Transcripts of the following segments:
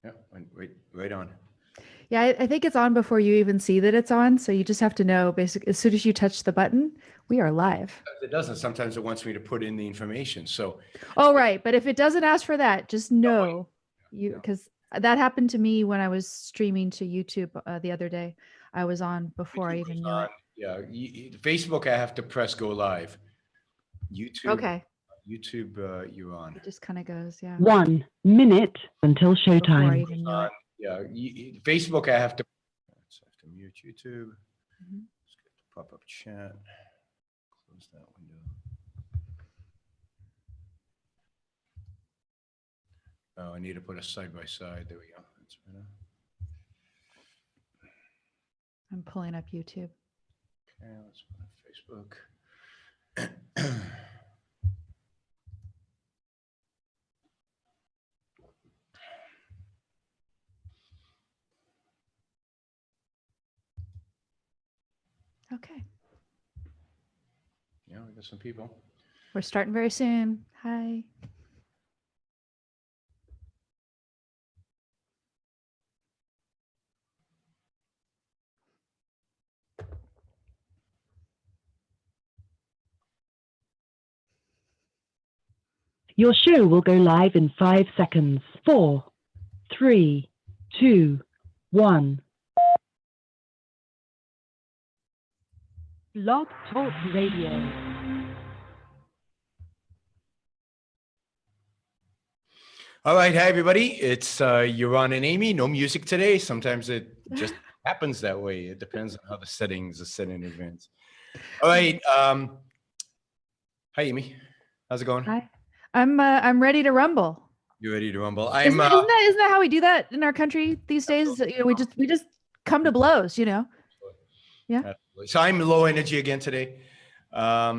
Yeah, right on. Yeah, I think it's on before you even see that it's on. So you just have to know, basically, as soon as you touch the button, we are live. It doesn't. Sometimes it wants me to put in the information. So, Oh, right. But if it doesn't ask for that, just know yeah. because that happened to me when I was streaming to YouTube the other day. I was on before I YouTube even goes knew on. it. Yeah, Facebook, I have to press go live. Okay. YouTube, you're on. It just kind of goes, yeah. 1 minute until Before I showtime. even knew it. Yeah, Facebook, I have to mute YouTube. Mhm. Let's get the pop-up chat. Close that window. Oh, I need to put a side by side. There we go. That's better. I'm pulling up YouTube. Okay, let's put on Facebook. Okay. Yeah, we got some people. We're starting very soon. Hi. Your show will go live in 5 seconds. 4, 3, 2, 1. Blog Talk Radio. All right, hi everybody. It's Yaron and Amy. No music today. Sometimes it just happens that way. It depends on how the settings are set in advance. All right. Hi Amy. How's it going? Hi. I'm ready to rumble. You ready to rumble? Isn't that how we do that in our country these days? You know, we just come to blows, you know. Yeah. Absolutely. So I'm low energy again today. I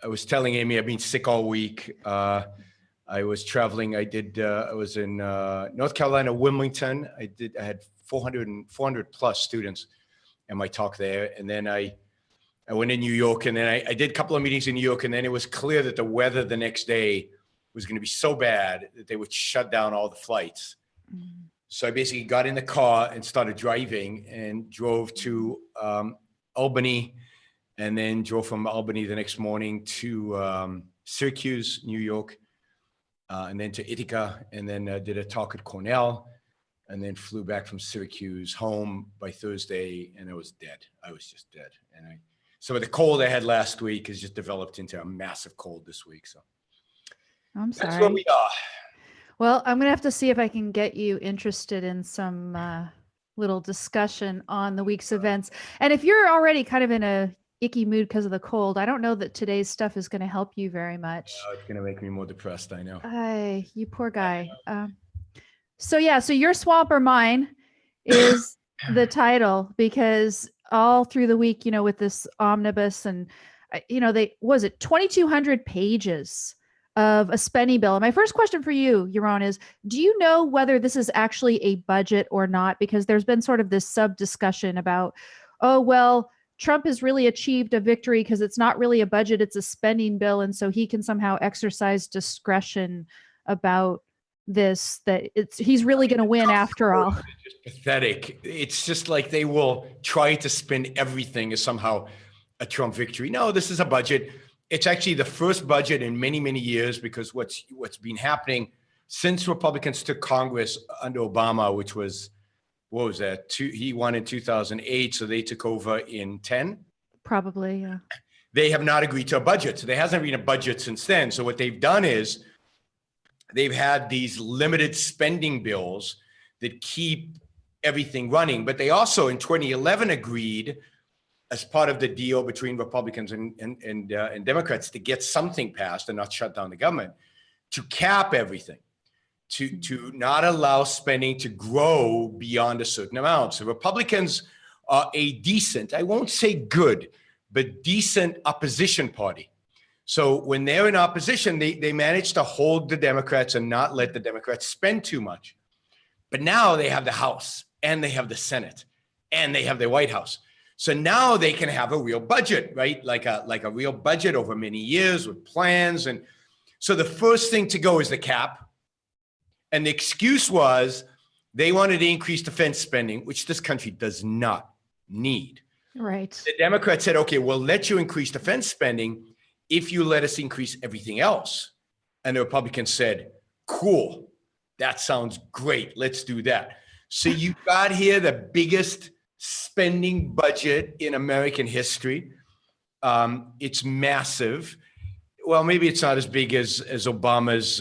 was telling Amy I've been sick all week. I was traveling. I was in North Carolina, Wilmington. I had 400 plus students in my talk there. And then I went to New York, and then I did a couple of meetings in New York. And then it was clear that the weather the next day was going to be so bad that they would shut down all the flights. Mm. So I basically got in the car and started driving and drove to Albany, and then drove from Albany the next morning to Syracuse, New York, and then to Ithaca, and then did a talk at Cornell, and then flew back from Syracuse home by Thursday, and I was dead. I was just dead. And so the cold I had last week has just developed into a massive cold this week. So I'm sorry. That's where we are. Well, I'm going to have to see if I can get you interested in some little discussion on the week's events. And if you're already kind of in a icky mood because of the cold, I don't know that today's stuff is going to help you very much. It's going to make me more depressed, I know. You poor guy. So Your Swamp or Mine is the title, because all through the week, you know, with this omnibus and, 2,200 pages of a spending bill. And my first question for you, Yaron, is do you know whether this is actually a budget or not? Because there's been sort of this sub discussion about, oh, well, Trump has really achieved a victory because it's not really a budget, it's a spending bill. And so he can somehow exercise discretion about this, that he's really going to win after all. It's just pathetic. It's just like they will try to spin everything as somehow a Trump victory. No, this is a budget. It's actually the first budget in many, many years, because what's been happening since Republicans took Congress under Obama, which was, what was that? He won in 2008, so they took over in 10. Probably, yeah. They have not agreed to a budget. So there hasn't been a budget since then. So what they've done is they've had these limited spending bills that keep everything running. But they also in 2011 agreed, as part of the deal between Republicans and Democrats, to get something passed and not shut down the government, to cap everything, to not allow spending to grow beyond a certain amount. So Republicans are a decent, I won't say good, but decent opposition party. So when they're in opposition, they manage to hold the Democrats and not let the Democrats spend too much. But now they have the House, and they have the Senate, and they have the White House. So now they can have a real budget, right? Like a real budget over many years with plans. And so the first thing to go is the cap. And the excuse was they wanted to increase defense spending, which this country does not need. Right. The Democrats said, okay, we'll let you increase defense spending if you let us increase everything else. And the Republicans said, cool, that sounds great. Let's do that. So you got here the biggest spending budget in American history. It's massive. Well, maybe it's not as big as Obama's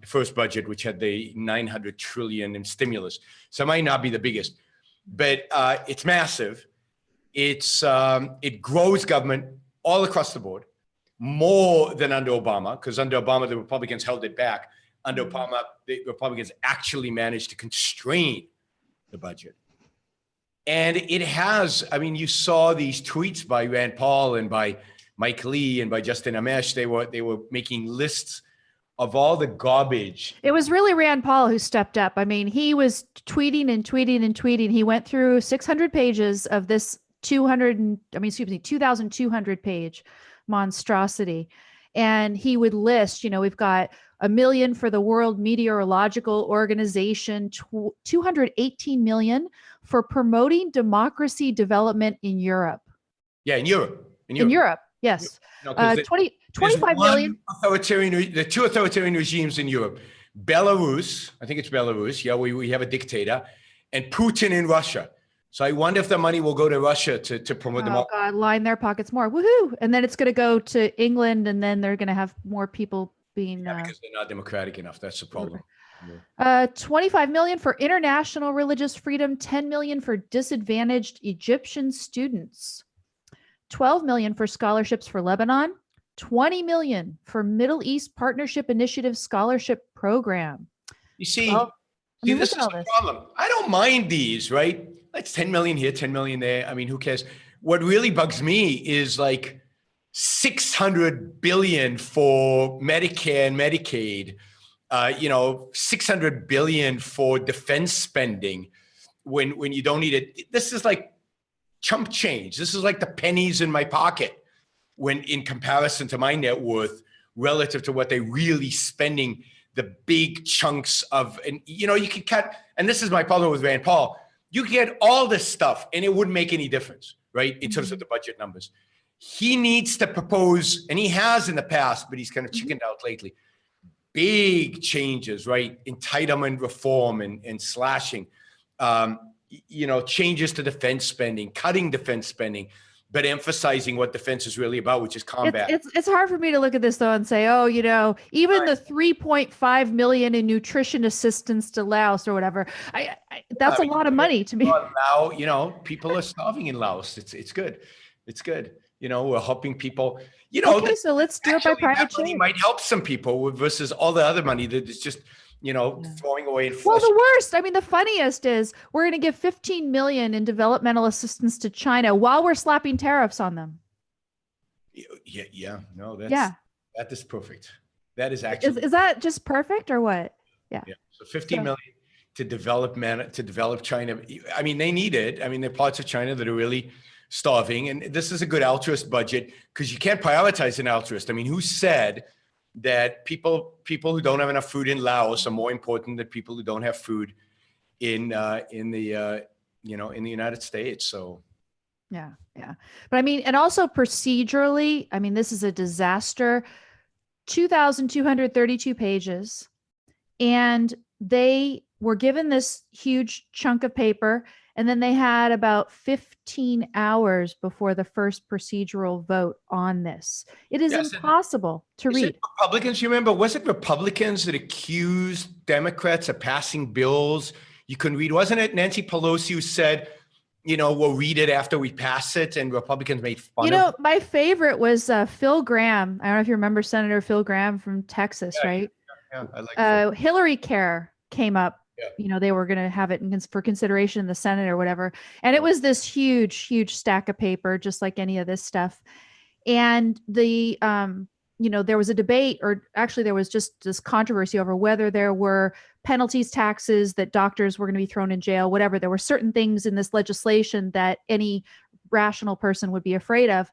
first budget, which had the 900 trillion in stimulus. So it might not be the biggest, but it's massive. It grows government all across the board, more than under Obama, because under Obama, the Republicans held it back. Under Obama, the Republicans actually managed to constrain the budget. And it has, I mean, you saw these tweets by Rand Paul and by Mike Lee and by Justin Amash. They were making lists of all the garbage. It was really Rand Paul who stepped up. I mean, he was tweeting and tweeting and tweeting. He went through 600 pages of this 2,200 page monstrosity. And he would list, we've got $1 million for the World Meteorological Organization, 218 million for promoting democracy development in Europe. Yeah, in Europe. In Europe, yes. No, 25 million. The two authoritarian regimes in Europe, Belarus, I think it's Belarus. Yeah, we have a dictator, and Putin in Russia. So I wonder if the money will go to Russia to promote democracy. Oh God, line their pockets more. Woohoo! And then it's going to go to England, and then they're going to have more people being. Because they're not democratic enough. That's the problem. 25 million for international religious freedom, 10 million for disadvantaged Egyptian students, 12 million for scholarships for Lebanon, 20 million for Middle East Partnership Initiative Scholarship Program. You see, this is the problem. I don't mind these, right? That's 10 million here, 10 million there. I mean, who cares? What really bugs me is like 600 billion for Medicare and Medicaid, 600 billion for defense spending when you don't need it. This is like chump change. This is like the pennies in my pocket when in comparison to my net worth relative to what they're really spending the big chunks of. And, you can cut, and this is my problem with Rand Paul. You can get all this stuff and it wouldn't make any difference, right? In terms of the budget numbers. He needs to propose, and he has in the past, but he's kind of chickened out lately, big changes, right? Entitlement reform and slashing, changes to defense spending, cutting defense spending, but emphasizing what defense is really about, which is combat. It's hard for me to look at this though and say, even the 3.5 million in nutrition assistance to Laos or whatever, that's a lot of money to me. Laos, people are starving in Laos. It's good. It's good. We're helping people. Okay, so let's do it by private money might help some people versus all the other money that is just throwing away in flush. Well, the worst, the funniest is we're going to give 15 million in developmental assistance to China while we're slapping tariffs on them. Yeah. No, that is perfect. That is actually. Is that just perfect or what? Yeah. So 15 million to develop China. They need it. There are parts of China that are really starving. And this is a good altruist budget because you can't prioritize an altruist. Who said that people who don't have enough food in Laos are more important than people who don't have food in the United States? So yeah. But and also procedurally, this is a disaster. 2,232 pages, and they were given this huge chunk of paper, and then they had about 15 hours before the first procedural vote on this. It is impossible to read. Republicans, you remember, was it Republicans that accused Democrats of passing bills you couldn't read? Wasn't it Nancy Pelosi who said, we'll read it after we pass it, and Republicans made fun of it? My favorite was Phil Gramm. I don't know if you remember Senator Phil Gramm from Texas, right? Yeah, I like Hillary Care came up. They were going to have it for consideration in the Senate or whatever. And it was this huge, huge stack of paper, just like any of this stuff. And there was a debate, or actually there was just this controversy over whether there were penalties, taxes, that doctors were going to be thrown in jail, whatever. There were certain things in this legislation that any rational person would be afraid of.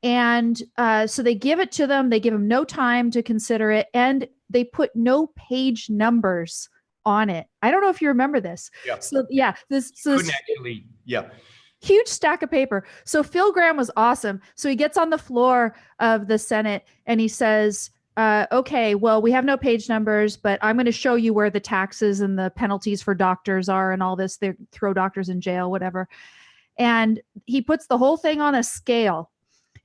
And so they give it to them. They give them no time to consider it. And they put no page numbers on it. I don't know if you remember this. Yeah. So yeah, this Couldn't actually, yeah. huge stack of paper. So Phil Gramm was awesome. So he gets on the floor of the Senate and he says, okay, well, we have no page numbers, but I'm going to show you where the taxes and the penalties for doctors are and all this. They throw doctors in jail, whatever. And he puts the whole thing on a scale.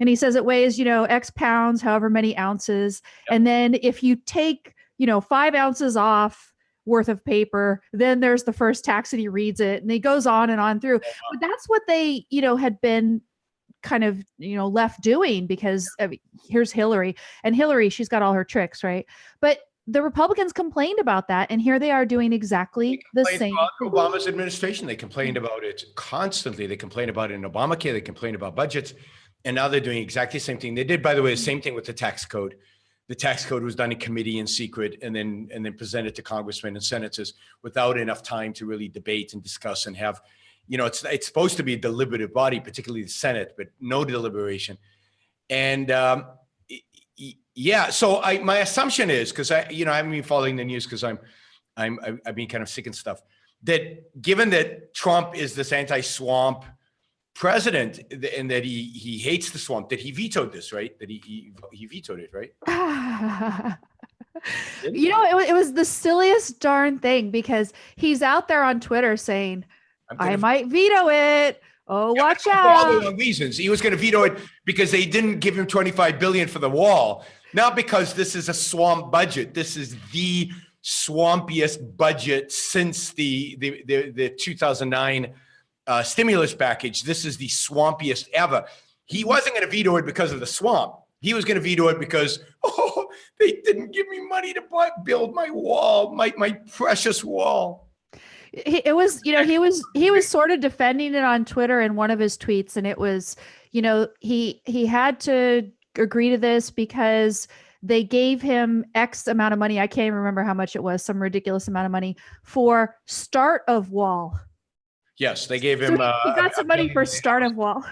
And he says it weighs, X pounds, however many ounces. Yep. And then if you take, 5 ounces off worth of paper, then there's the first tax, and he reads it, and he goes on and on through. But that's what they, had been kind of, left doing, because here's Hillary, and Hillary, she's got all her tricks, right? But the Republicans complained about that, and here they are doing exactly the same thing. Obama's administration, they complained about it constantly. They complained about it in Obamacare. They complained about budgets, and now they're doing exactly the same thing. They did, by the way, the same thing with the tax code. The tax code was done in committee in secret, and then presented to congressmen and senators without enough time to really debate and discuss and have, it's supposed to be a deliberative body, particularly the Senate, but no deliberation. And yeah, so my assumption is, because I haven't been following the news because I've been kind of sick and stuff, that given that Trump is this anti-swamp president and that he hates the swamp, that he vetoed this, right? That he vetoed it, right? It was the silliest darn thing, because he's out there on Twitter saying, I might veto it. Oh, yeah, watch out. For all the wrong reasons. He was going to veto it because they didn't give him $25 billion for the wall. Not because this is a swamp budget. This is the swampiest budget since the 2009 stimulus package. This is the swampiest ever. He wasn't going to veto it because of the swamp. He was going to veto it because, they didn't give me money to build my wall, my precious wall. It was, he was sort of defending it on Twitter in one of his tweets. And it was, he had to agree to this because they gave him X amount of money. I can't even remember how much it was, some ridiculous amount of money for start of wall. Yes, they gave him. So he got some money for start of wall.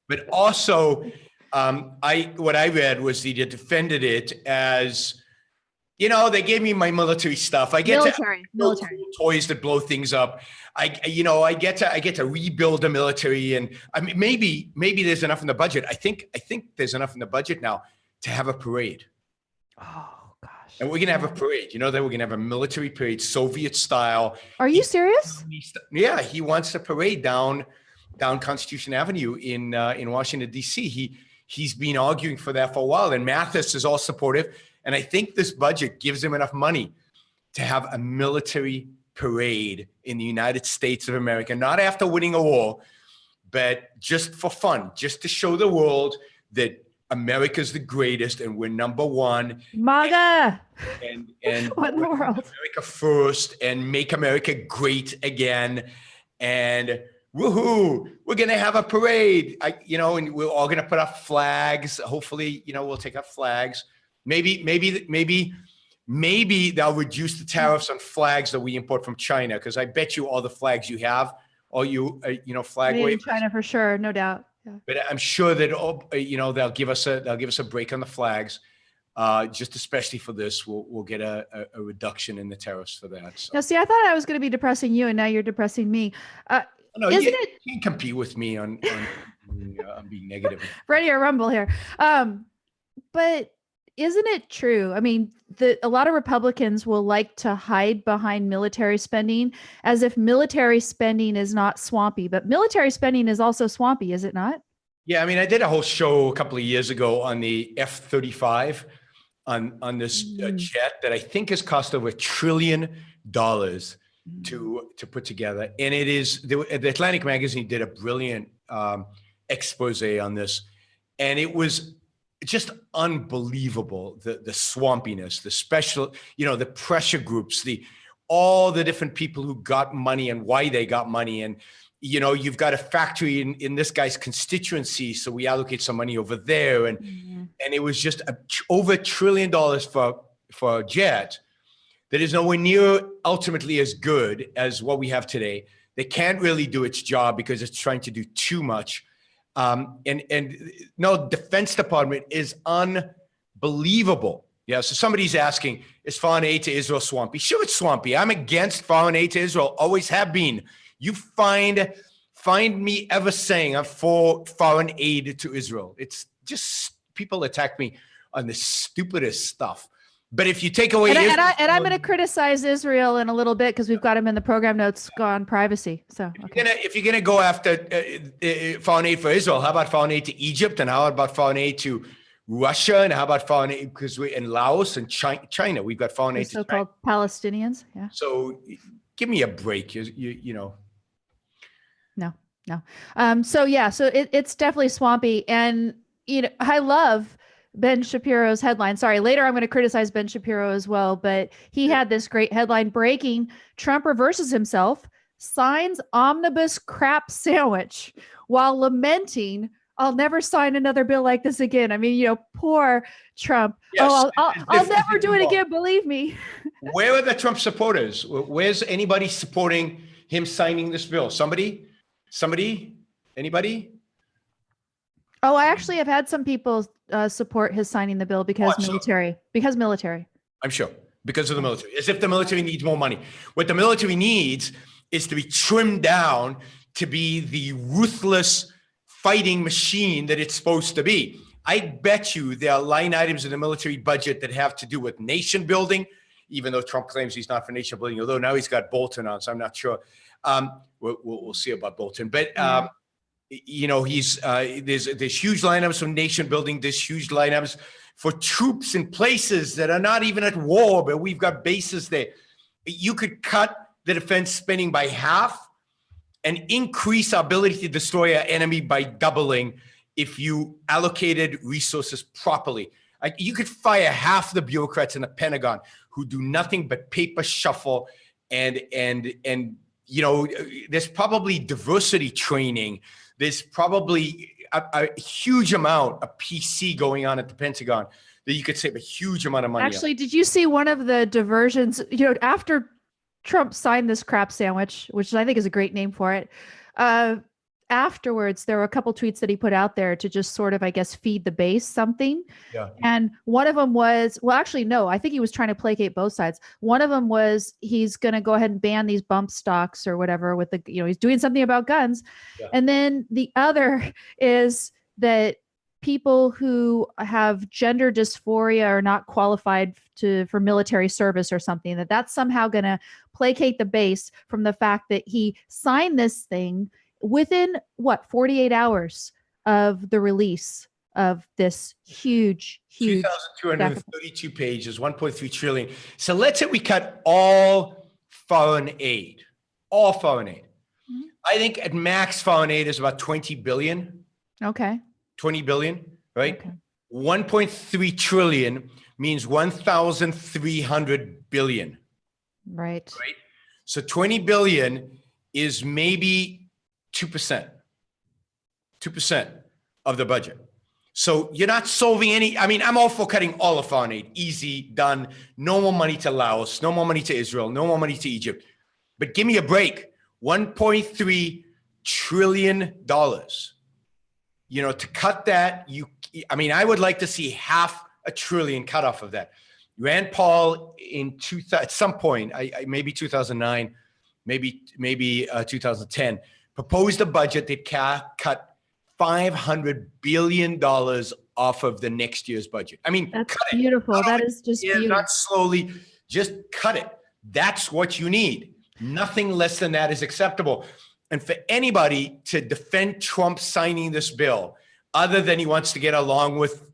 But also, what I read was he defended it as, they gave me my military stuff. I get military toys that blow things up. I get to rebuild the military, and I mean, maybe there's enough in the budget. I think there's enough in the budget now to have a parade. Oh gosh! And we're gonna have a parade. That we're gonna have a military parade, Soviet style. Are you serious? Yeah, he wants a parade down Constitution Avenue in Washington D.C. He's been arguing for that for a while, and Mathis is all supportive. And I think this budget gives him enough money to have a military parade in the United States of America, not after winning a war, but just for fun, just to show the world that America's the greatest and we're number one. MAGA! And what in the world? America first, and make America great again. And woohoo, we're going to have a parade, and we're all going to put up flags. Hopefully, we'll take up flags. Maybe they'll reduce the tariffs on flags that we import from China, because I bet you all the flags you have, all flag wavers. China for sure, no doubt. Yeah. But I'm sure that they'll give us a break on the flags, just especially for this. We'll get a reduction in the tariffs for that. So. Now, see, I thought I was going to be depressing you, and now you're depressing me. No, you can't compete with me on being negative. Ready or rumble here, but. Isn't it true? I mean, a lot of Republicans will like to hide behind military spending as if military spending is not swampy, but military spending is also swampy, is it not? Yeah, I mean, I did a whole show a couple of years ago on the F-35 on this jet that I think has cost over $1 trillion to put together. And it is, the Atlantic Magazine did a brilliant expose on this, and it was just unbelievable, the swampiness, the special, the pressure groups, all the different people who got money and why they got money. And, you've got a factory in this guy's constituency, so we allocate some money over there. And and it was just over $1 trillion for a jet that is nowhere near ultimately as good as what we have today. They can't really do its job because it's trying to do too much. And no, Defense Department is unbelievable. Yeah. So somebody's asking, is foreign aid to Israel swampy? Sure, it's swampy. I'm against foreign aid to Israel. Always have been. You find me ever saying I'm for foreign aid to Israel. It's just people attack me on the stupidest stuff. But if you take away I'm going to criticize Israel in a little bit because we've got him in the program notes on privacy. So if you're gonna go after foreign aid for Israel, how about foreign aid to Egypt, and how about foreign aid to Russia, and how about foreign aid because we in Laos and China we've got foreign aid to so-called Palestinians. Yeah. So give me a break. You know. No. So it's definitely swampy, and I love Ben Shapiro's headline. Sorry, later I'm going to criticize Ben Shapiro as well, but he had this great headline breaking: Trump reverses himself, signs omnibus crap sandwich while lamenting, "I'll never sign another bill like this again." I mean, poor Trump. Yes, I'll never do it again. Believe me. Where are the Trump supporters? Where's anybody supporting him signing this bill? Somebody? Anybody? Oh, I actually have had some people support his signing the bill because military. I'm sure because of the military, as if the military needs more money. What the military needs is to be trimmed down to be the ruthless fighting machine that it's supposed to be. I bet you there are line items in the military budget that have to do with nation building, even though Trump claims he's not for nation building, although now he's got Bolton on, so I'm not sure. We'll see about Bolton, but he's there's huge lineups from nation building. There's huge lineups for troops in places that are not even at war, but we've got bases there. You could cut the defense spending by half and increase our ability to destroy our enemy by doubling if you allocated resources properly. You could fire half the bureaucrats in the Pentagon who do nothing but paper shuffle and there's probably diversity training. There's probably a huge amount of PC going on at the Pentagon that you could save a huge amount of money. Actually, did you see one of the diversions, after Trump signed this crap sandwich, which I think is a great name for it, afterwards, there were a couple tweets that he put out there to just sort of, I guess, feed the base something. Yeah. And one of them was, well, actually, no, I think he was trying to placate both sides. One of them was he's going to go ahead and ban these bump stocks or whatever with he's doing something about guns. Yeah. And then the other is that people who have gender dysphoria are not qualified for military service or something, that's somehow going to placate the base from the fact that he signed this thing within 48 hours of the release of this huge 2,232 pages, 1.3 trillion. So let's say we cut all foreign aid. Mm-hmm. I think at max foreign aid is about 20 billion. Okay. 20 billion, right? Okay. 1.3 trillion means 1,300 billion. Right. So 20 billion is maybe 2% of the budget. So you're not solving any. I mean, I'm all for cutting all of foreign aid. Easy, done. No more money to Laos, no more money to Israel, no more money to Egypt. But give me a break. $1.3 trillion. To cut that, I would like to see $500 billion cut off of that. Rand Paul at some point, maybe 2009, maybe 2010, proposed a budget that cut $500 billion off of the next year's budget. I mean, that's beautiful. That is just beautiful. Not slowly, just cut it. That's what you need. Nothing less than that is acceptable. And for anybody to defend Trump signing this bill, other than he wants to get along with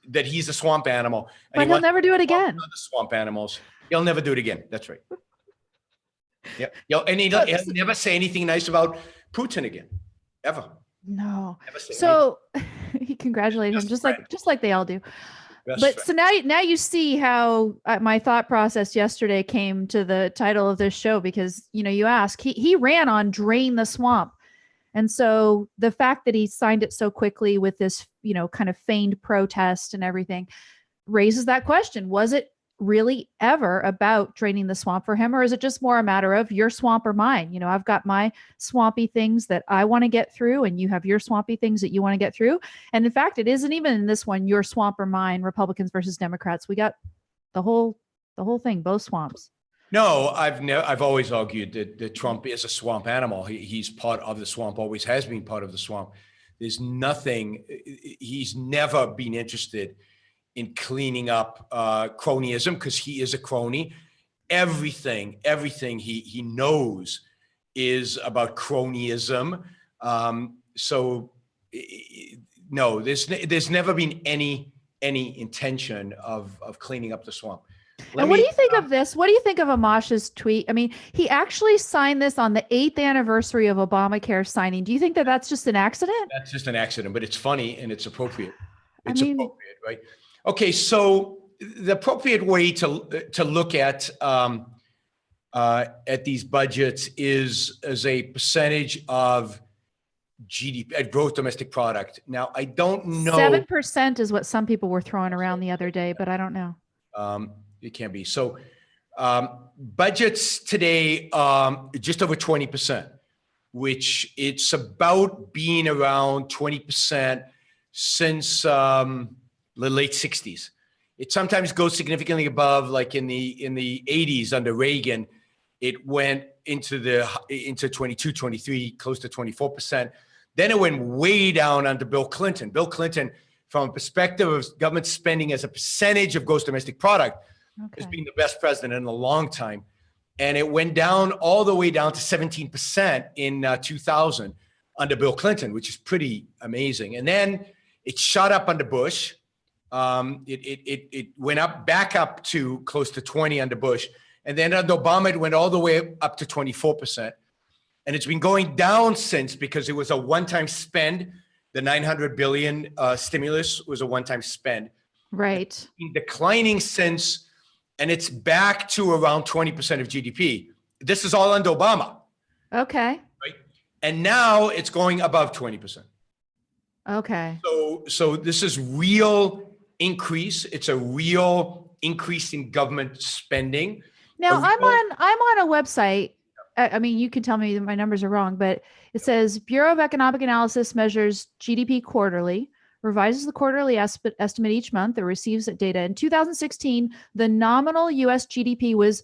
that he's a swamp animal. But he'll never do it again. The swamp animals. He'll never do it again. That's right. Yeah. And he'll never say anything nice about Putin again, ever. No. So he congratulated him just like they all do. So now you see how my thought process yesterday came to the title of this show, because you ask, he ran on drain the swamp. And so the fact that he signed it so quickly with this, kind of feigned protest and everything raises that question. Was it really ever about draining the swamp for him? Or is it just more a matter of your swamp or mine? You know, I've got my swampy things that I want to get through, and you have your swampy things that you want to get through. And in fact, it isn't even in this one, your swamp or mine, Republicans versus Democrats. We got the whole thing, both swamps. No, I've always argued that Trump is a swamp animal. He's part of the swamp, always has been part of the swamp. He's never been interested in cleaning up cronyism, because he is a crony. Everything he knows is about cronyism. No, there's never been any intention of cleaning up the swamp. And what do you think of this? What do you think of Amash's tweet? I mean, he actually signed this on the 8th anniversary of Obamacare signing. Do you think that that's just an accident? That's just an accident, but it's funny and it's appropriate. Appropriate, right? Okay, so the appropriate way to look at these budgets is as a percentage of GDP, at gross domestic product. Now, I don't know. 7% is what some people were throwing around the other day, but I don't know. It can be. So budgets today, just over 20%, which it's about being around 20% since the late 60s. It sometimes goes significantly above, like in the 80s under Reagan. It went into 22, 23, close to 24%. Then it went way down under Bill Clinton. Bill Clinton, from a perspective of government spending as a percentage of gross domestic product, has been the best president in a long time. And it went down all the way down to 17% in 2000 under Bill Clinton, which is pretty amazing. And then it shot up under Bush. It went back up to close to 20 under Bush. And then under Obama, it went all the way up to 24%. And it's been going down since, because it was a one-time spend. The $900 billion stimulus was a one-time spend. Right. It's been declining since, and it's back to around 20% of GDP. This is all under Obama. Okay. Right. And now it's going above 20%. Okay. So this is real increase. It's a real increase in government spending. Now I'm on a website. I mean, you can tell me that my numbers are wrong, but it says Bureau of Economic Analysis measures GDP quarterly, revises the quarterly estimate each month, or receives that data. In 2016, the nominal U.S. GDP was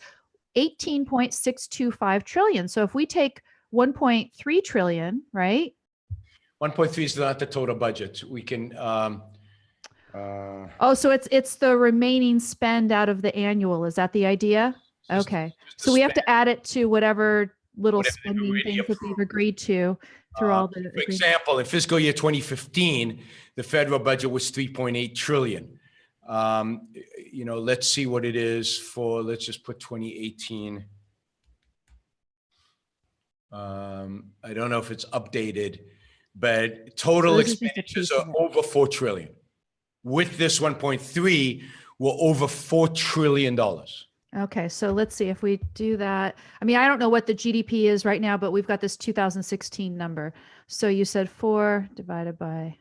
18.625 trillion. So if we take 1.3 trillion, right? 1.3 is not the total budget. We can. So it's the remaining spend out of the annual. Is that the idea? Okay. So we have to add it to whatever spending things that they've agreed to through all the. For example, in fiscal year 2015, the federal budget was 3.8 trillion. Let's see what it is for, let's just put 2018. I don't know if it's updated, but total expenditures are over 4 trillion. With this 1.3, we're over $4 trillion. Okay, so let's see if we do that. I mean, I don't know what the GDP is right now, but we've got this 2016 number. So you said 4 divided by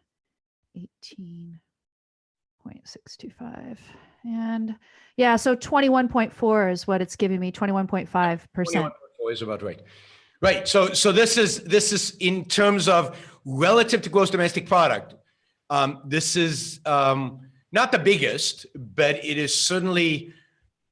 18.625. And yeah, so 21.4 is what it's giving me, 21.5%. 21.4 is about right. Right. So this is in terms of relative to gross domestic product. This is not the biggest, but it is certainly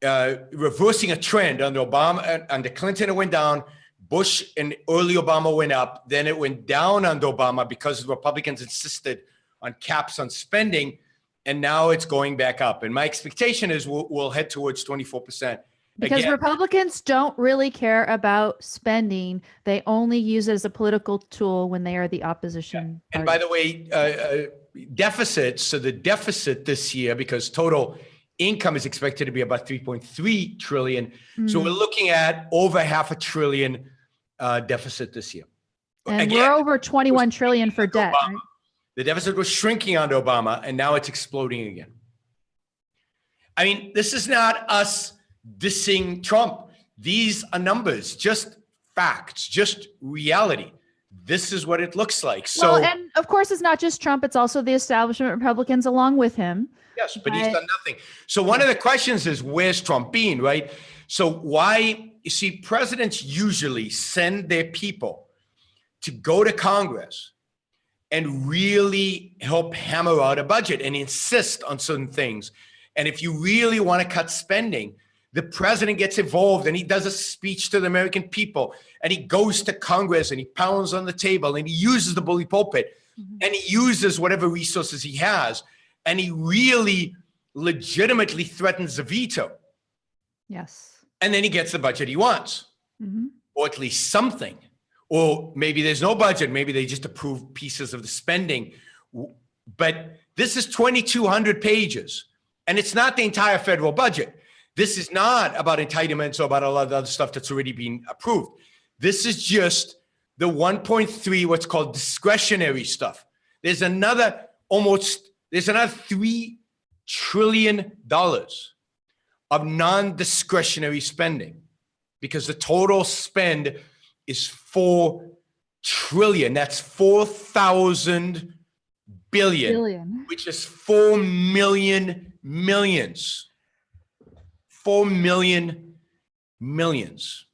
reversing a trend. Under Obama, under Clinton, it went down. Bush and early Obama went up. Then it went down under Obama because the Republicans insisted on caps on spending, and now it's going back up. And my expectation is we'll head towards 24%. Because again, Republicans don't really care about spending. They only use it as a political tool when they are the opposition. Yeah. And by the way, deficits. So the deficit this year, because total income is expected to be about 3.3 trillion. Mm-hmm. So we're looking at over $500 billion deficit this year. And again, we're over 21 trillion for debt. Right? The deficit was shrinking under Obama, and now it's exploding again. I mean, this is not us dissing Trump. These are numbers, just facts, just reality. This is what it looks like. So, well, and of course, it's not just Trump; it's also the establishment Republicans along with him. Yes, but he's done nothing. So one of the questions is, where's Trump been, right? So why, you see, presidents usually send their people to go to Congress and really help hammer out a budget and insist on certain things. And if you really want to cut spending, the president gets involved and he does a speech to the American people and he goes to Congress and he pounds on the table and he uses the bully pulpit and he uses whatever resources he has and he really legitimately threatens a veto. Yes. And then he gets the budget he wants, or at least something. Or maybe there's no budget. Maybe they just approve pieces of the spending. But this is 2,200 pages and it's not the entire federal budget. This is not about entitlements or about a lot of other stuff that's already been approved. This is just the 1.3, what's called discretionary stuff. There's another $3 trillion of non-discretionary spending because the total spend is 4 trillion. That's 4,000 billion, which is 4 million millions. 4 million millions.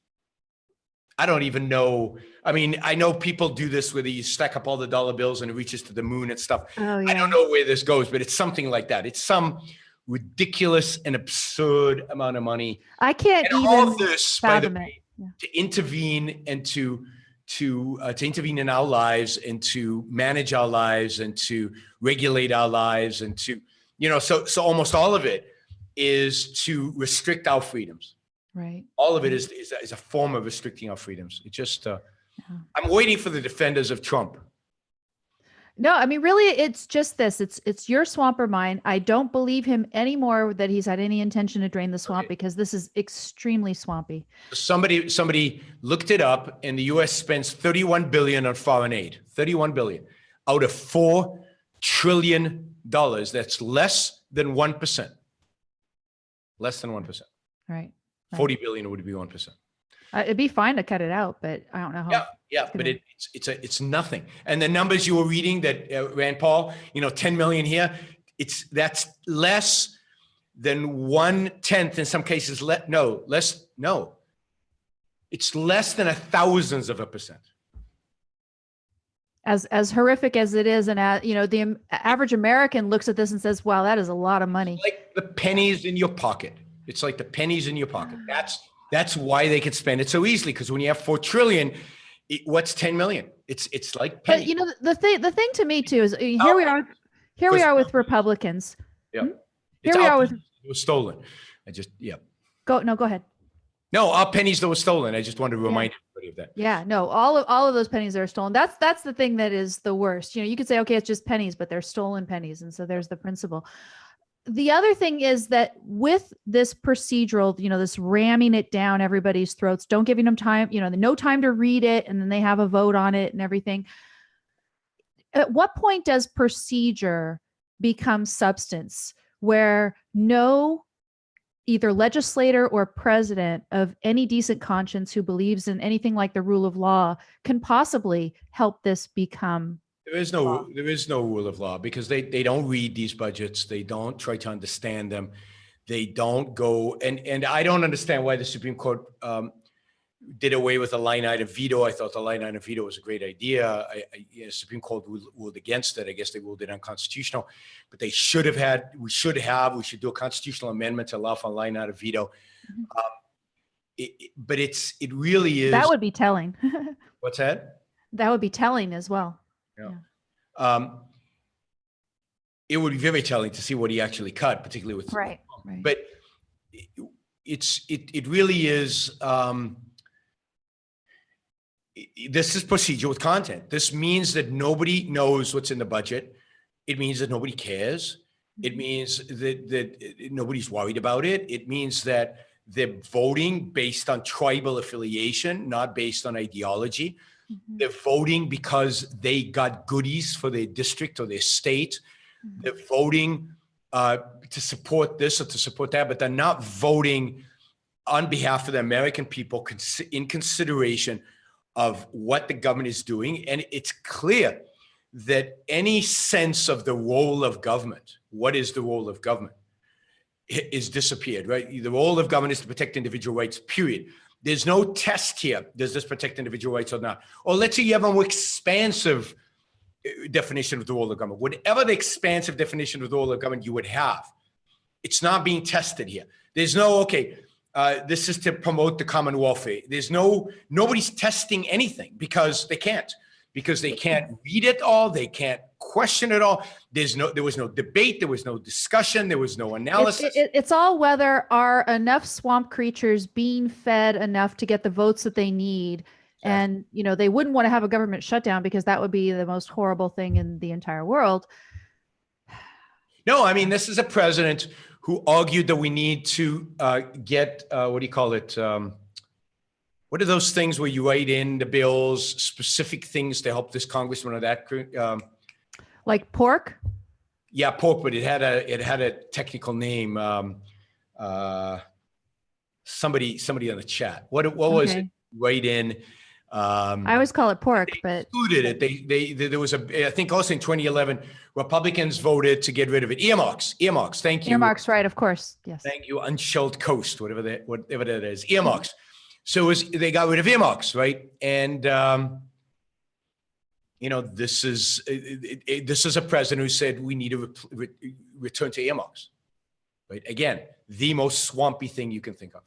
I don't even know. I mean, I know people do this where you stack up all the dollar bills and it reaches to the moon and stuff. Oh, yeah. I don't know where this goes, but it's something like that. It's some ridiculous and absurd amount of money. I can't and even all of this, by the fathom way, it. to intervene and to intervene in our lives and to manage our lives and to regulate our lives and to, so almost all of it is to restrict our freedoms. Right. All of it is a form of restricting our freedoms. It just, I'm waiting for the defenders of Trump. No, I mean, really, it's just this. It's your swamp or mine. I don't believe him anymore that he's had any intention to drain the swamp because this is extremely swampy. Somebody looked it up, and the U.S. spends $31 billion on foreign aid. $31 billion out of $4 trillion. That's less than 1%. Less than 1%. Right. 40 billion would be 1%. It'd be fine to cut it out, but I don't know how. Yeah, but it's nothing. And the numbers you were reading that Rand Paul, 10 million here, that's less than 1/10 in some cases. It's less than 1,000%. As horrific as it is, and the average American looks at this and says, "Wow, that is a lot of money." It's like the pennies in your pocket. It's like the pennies in your pocket. That's why they can spend it so easily. Because when you have 4 trillion, what's 10 million? It's like pennies. But the thing to me too is here we are with Republicans. Yeah. Here we are with. It was stolen. Go ahead. No, our pennies that were stolen. I just wanted to remind everybody of that. Yeah, no, all of those pennies that are stolen. That's the thing that is the worst. You could say, okay, it's just pennies, but they're stolen pennies, and so there's the principle. The other thing is that with this procedural, this ramming it down everybody's throats, don't giving them time, no time to read it, and then they have a vote on it and everything. At what point does procedure become substance where no either legislator or president of any decent conscience who believes in anything like the rule of law can possibly help this become There is no rule of law because they don't read these budgets. They don't try to understand them. They don't go and I don't understand why the Supreme Court did away with a line item veto. I thought the line item veto was a great idea. Supreme Court ruled against it. I guess they ruled it unconstitutional, but we should do a constitutional amendment to allow for a line item veto. But it really is. That would be telling. What's that? That would be telling as well. Yeah. It would be very telling to see what he actually cut, particularly with right. But it really is. This is procedure with content. This means that nobody knows what's in the budget. It means that nobody cares. It means that nobody's worried about it. It means that they're voting based on tribal affiliation, not based on ideology. Mm-hmm. They're voting because they got goodies for their district or their state. Mm-hmm. They're voting to support this or to support that, but they're not voting on behalf of the American people in consideration of what the government is doing. And it's clear that any sense of the role of government, what is the role of government, is disappeared, right? The role of government is to protect individual rights, period. There's no test here. Does this protect individual rights or not? Or let's say you have a more expansive definition of the role of government. Whatever the expansive definition of the role of government you would have, it's not being tested here. There's no, okay, this is to promote the common welfare. Nobody's testing anything because they can't read it all. They can't question it all. There was no debate. There was no discussion. There was no analysis. It's all whether are enough swamp creatures being fed enough to get the votes that they need. And, they wouldn't want to have a government shutdown because that would be the most horrible thing in the entire world. No, I mean, this is a president who argued that we need to get, what do you call it? What are those things where you write in the bills, specific things to help this congressman or that? Like pork? Yeah, pork, but it had a technical name. Somebody on the chat. What was it? Write in. I always call it pork, but excluded it. There was I think also in 2011, Republicans voted to get rid of it. Earmarks. Thank you. Earmarks, right? Of course. Yes. Thank you. Unshelled coast, whatever that is. Earmarks. So they got rid of earmarks, right? And this is a president who said we need to return to earmarks, right? Again, the most swampy thing you can think of.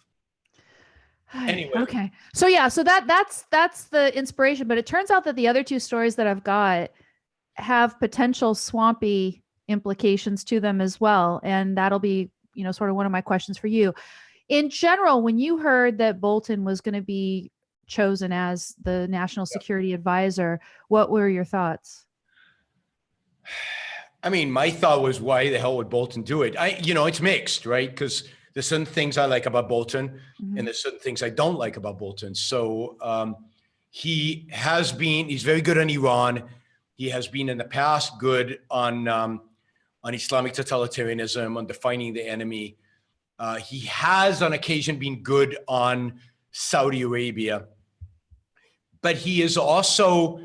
Anyway. Okay. So that's the inspiration, but it turns out that the other two stories that I've got have potential swampy implications to them as well. And that'll be, sort of one of my questions for you. In general, when you heard that Bolton was going to be chosen as the national security advisor, what were your thoughts? I mean, my thought was, why the hell would Bolton do it? It's mixed, right? Because there's certain things I like about Bolton, and there's certain things I don't like about Bolton. So he's very good on Iran. He has been in the past good on Islamic totalitarianism, on defining the enemy. He has on occasion been good on Saudi Arabia, but he is also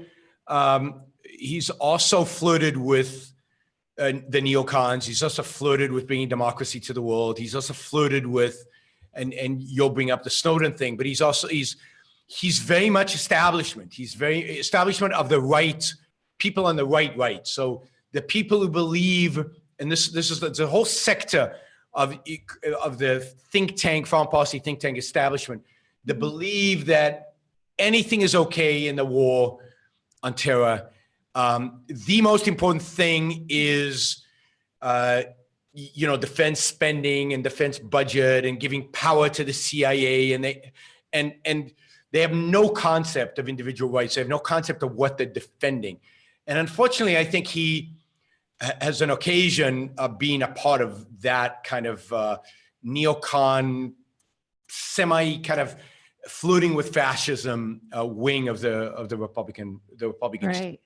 flirted with the neocons. He's also flirted with bringing democracy to the world. He's also flirted with, and you'll bring up the Snowden thing, but he's very much establishment. He's very establishment of the right people on the right. So the people who believe, and this is the whole sector of the think tank, foreign policy think tank establishment, that believe that anything is okay in the war on terror. The most important thing is, defense spending and defense budget and giving power to the CIA, and they have no concept of individual rights. They have no concept of what they're defending. And unfortunately, I think he has an occasion of being a part of that kind of neocon, semi kind of flirting with fascism wing of the Republicans. Right.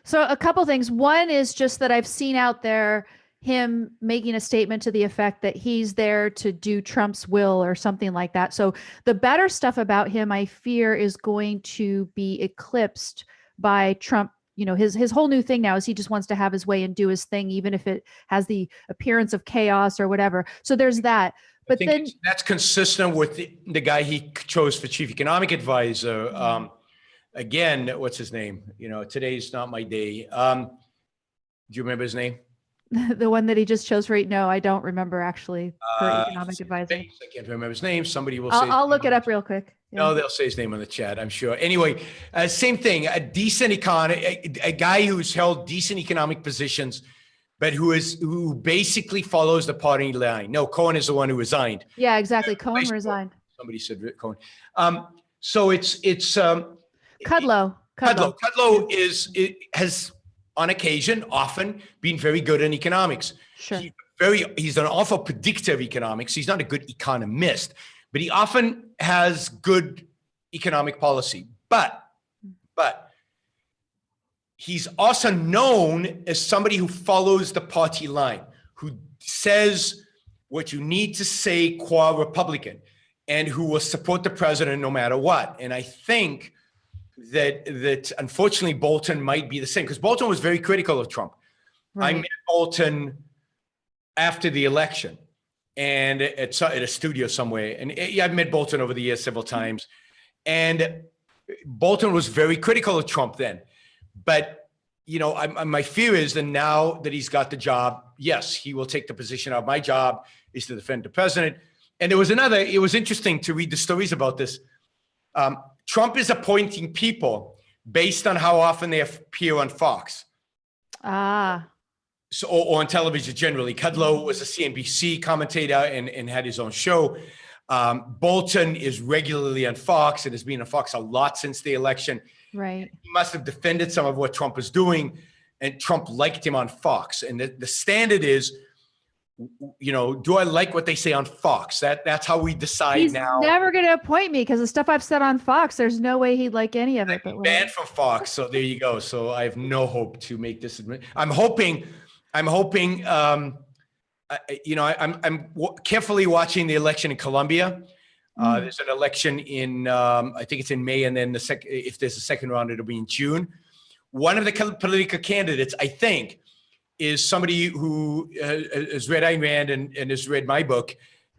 So a couple things. One is just that I've seen out there him making a statement to the effect that he's there to do Trump's will or something like that. So the better stuff about him, I fear, is going to be eclipsed by Trump. His whole new thing now is he just wants to have his way and do his thing, even if it has the appearance of chaos or whatever. So there's that. But then that's consistent with the guy he chose for chief economic advisor. Again, what's his name? Today's not my day. Do you remember his name? The one that he just chose right? No, I don't remember actually. For economic advisor. I can't remember his name. Somebody will say. I'll look it up real quick. Yeah. No, they'll say his name on the chat, I'm sure. Anyway, same thing. A decent a guy who's held decent economic positions, but who basically follows the party line. No, Cohen is the one who resigned. Yeah, exactly. Cohen resigned. Somebody said Cohen. So it's Kudlow. Kudlow has on occasion often been very good in economics. Sure. He's an awful predictor of economics. He's not a good economist, but he often has good economic policy. But he's also known as somebody who follows the party line, who says what you need to say qua Republican, and who will support the president no matter what. And I think that unfortunately Bolton might be the same, because Bolton was very critical of Trump. I met Bolton after the election, and at a studio somewhere. And I've met Bolton over the years several times, and Bolton was very critical of Trump then. But my fear is that now that he's got the job, yes, he will take the position of, my job is to defend the president. And it was interesting to read the stories about this. Trump is appointing people based on how often they appear on Fox. So, or on television generally. Kudlow was a CNBC commentator and had his own show. Bolton is regularly on Fox and has been on Fox a lot since the election. Right. He must have defended some of what Trump was doing, and Trump liked him on Fox. And the standard is, do I like what they say on Fox? That's how we decide. He's now. Never going to appoint me because the stuff I've said on Fox, there's no way he'd like any of it. But banned from Fox, so there you go. So I have no hope to make this. I'm hoping. I'm carefully watching the election in Colombia. There's an election in, I think it's in May, and then if there's a second round, it'll be in June. One of the political candidates, I think, is somebody who has read Ayn Rand and has read my book,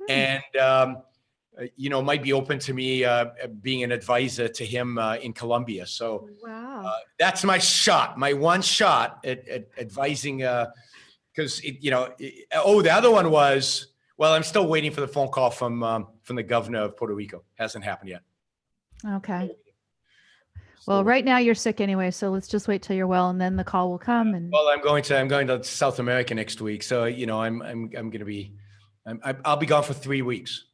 and might be open to me being an advisor to him in Colombia. So that's my shot, my one shot at advising. Because the other one was, well, I'm still waiting for the phone call from the governor of Puerto Rico. Hasn't happened yet. Okay. Well, right now you're sick anyway, so let's just wait till you're well, and then the call will come. And well, I'm going to South America next week, so I'm going to be, I'll be gone for 3 weeks.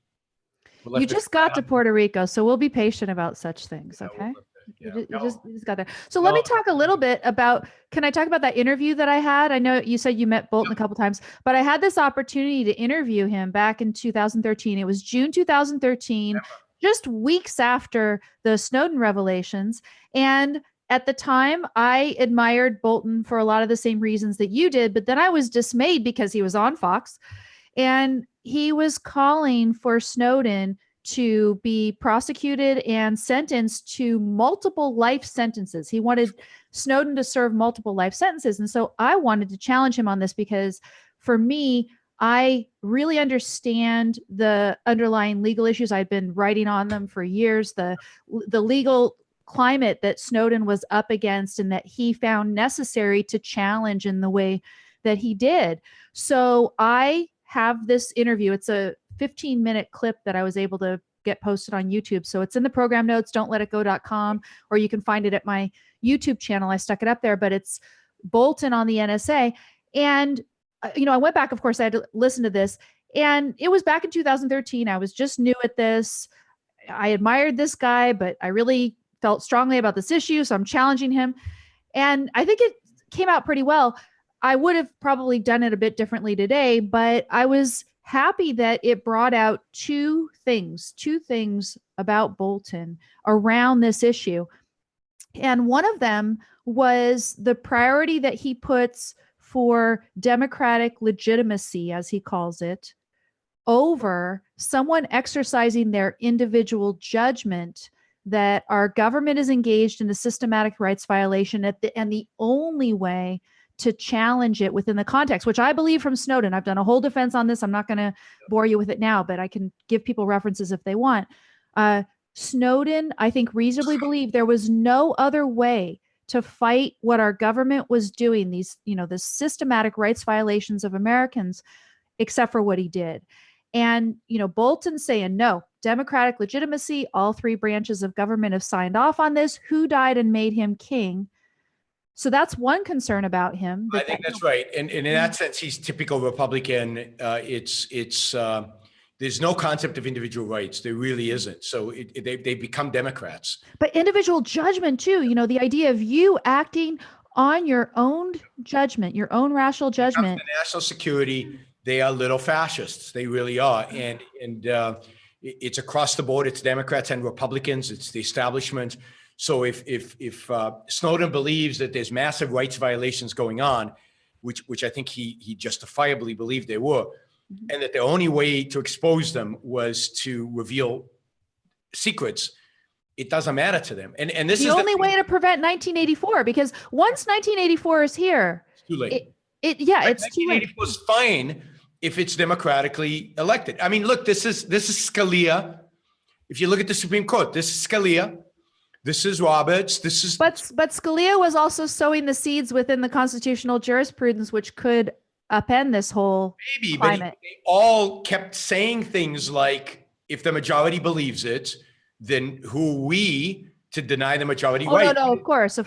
You just got to Puerto Rico, so we'll be patient about such things. Okay. You just got there. So let me talk a little bit about, can I talk about that interview that I had? I know you said you met Bolton a couple times, but I had this opportunity to interview him back in 2013. It was June 2013, just weeks after the Snowden revelations. And at the time, I admired Bolton for a lot of the same reasons that you did, but then I was dismayed because he was on Fox and he was calling for Snowden to be prosecuted and sentenced to multiple life sentences. He wanted Snowden to serve multiple life sentences. And so I wanted to challenge him on this because for me, I really understand the underlying legal issues. I've been writing on them for years, the legal climate that Snowden was up against and that he found necessary to challenge in the way that he did. So I have this interview. It's a 15-minute clip that I was able to get posted on YouTube. So it's in the program notes, don'tletitgo.com, or you can find it at my YouTube channel. I stuck it up there, but it's Bolton on the NSA. And, I went back, of course, I had to listen to this, and it was back in 2013. I was just new at this. I admired this guy, but I really felt strongly about this issue. So I'm challenging him. And I think it came out pretty well. I would have probably done it a bit differently today, but I was happy that it brought out two things about Bolton around this issue. And one of them was the priority that he puts for democratic legitimacy, as he calls it, over someone exercising their individual judgment that our government is engaged in a systematic rights violation and the only way to challenge it within the context, which I believe from Snowden. I've done a whole defense on this. I'm not going to bore you with it now, but I can give people references if they want. Snowden, I think, reasonably believed there was no other way to fight what our government was doing, these, the systematic rights violations of Americans, except for what he did. And, Bolton saying, no, democratic legitimacy, all three branches of government have signed off on this. Who died and made him king? So that's one concern about him. I think that's right. And in that sense, he's typical Republican. There's no concept of individual rights. There really isn't. So they become Democrats. But individual judgment too, the idea of you acting on your own judgment, your own rational judgment. National security, they are little fascists. They really are. And it's across the board. It's Democrats and Republicans. It's the establishment. So if Snowden believes that there's massive rights violations going on, which I think he justifiably believed there were, and that the only way to expose them was to reveal secrets, it doesn't matter to them. And this The is only thing. way to prevent 1984, because once 1984 is here, It's too late. it's too late. 1984 is fine if it's democratically elected. I mean, look, this is Scalia. If you look at the Supreme Court, this is Scalia. This is Roberts. This is. But Scalia was also sowing the seeds within the constitutional jurisprudence, which could upend this whole climate. But they all kept saying things like, if the majority believes it, then who are we to deny the majority right? No, of course.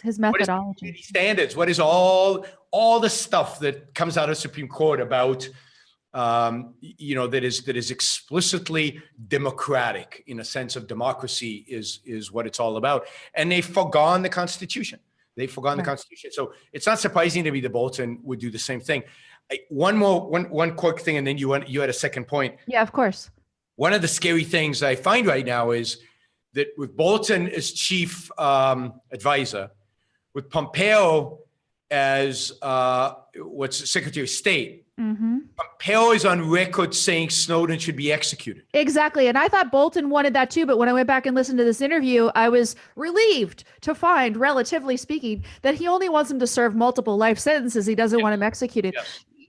His methodology. What is standards? What is all the stuff that comes out of Supreme Court about, that is explicitly democratic in a sense of democracy is what it's all about. And they've forgone the Constitution. They've forgone the Constitution. So it's not surprising to me that Bolton would do the same thing. One quick thing, and then you had a second point. Yeah, of course. One of the scary things I find right now is that with Bolton as chief advisor, with Pompeo as Secretary of State, Pompeo is on record saying Snowden should be executed. Exactly. And I thought Bolton wanted that too. But when I went back and listened to this interview, I was relieved to find, relatively speaking, that he only wants him to serve multiple life sentences. He doesn't want him executed.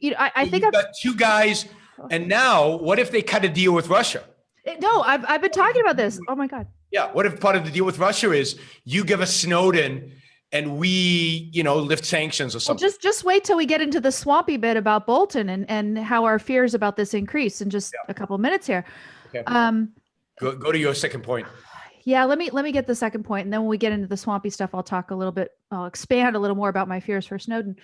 Yes. I think I've got two guys. And now what if they cut a deal with Russia? No, I've been talking about this. Oh my God. Yeah. What if part of the deal with Russia is you give us Snowden and we, lift sanctions or something? Well, just wait till we get into the swampy bit about Bolton and how our fears about this increase in just a couple of minutes here. Okay. Go to your second point. Yeah, let me get the second point, and then when we get into the swampy stuff, I'll expand a little more about my fears for Snowden.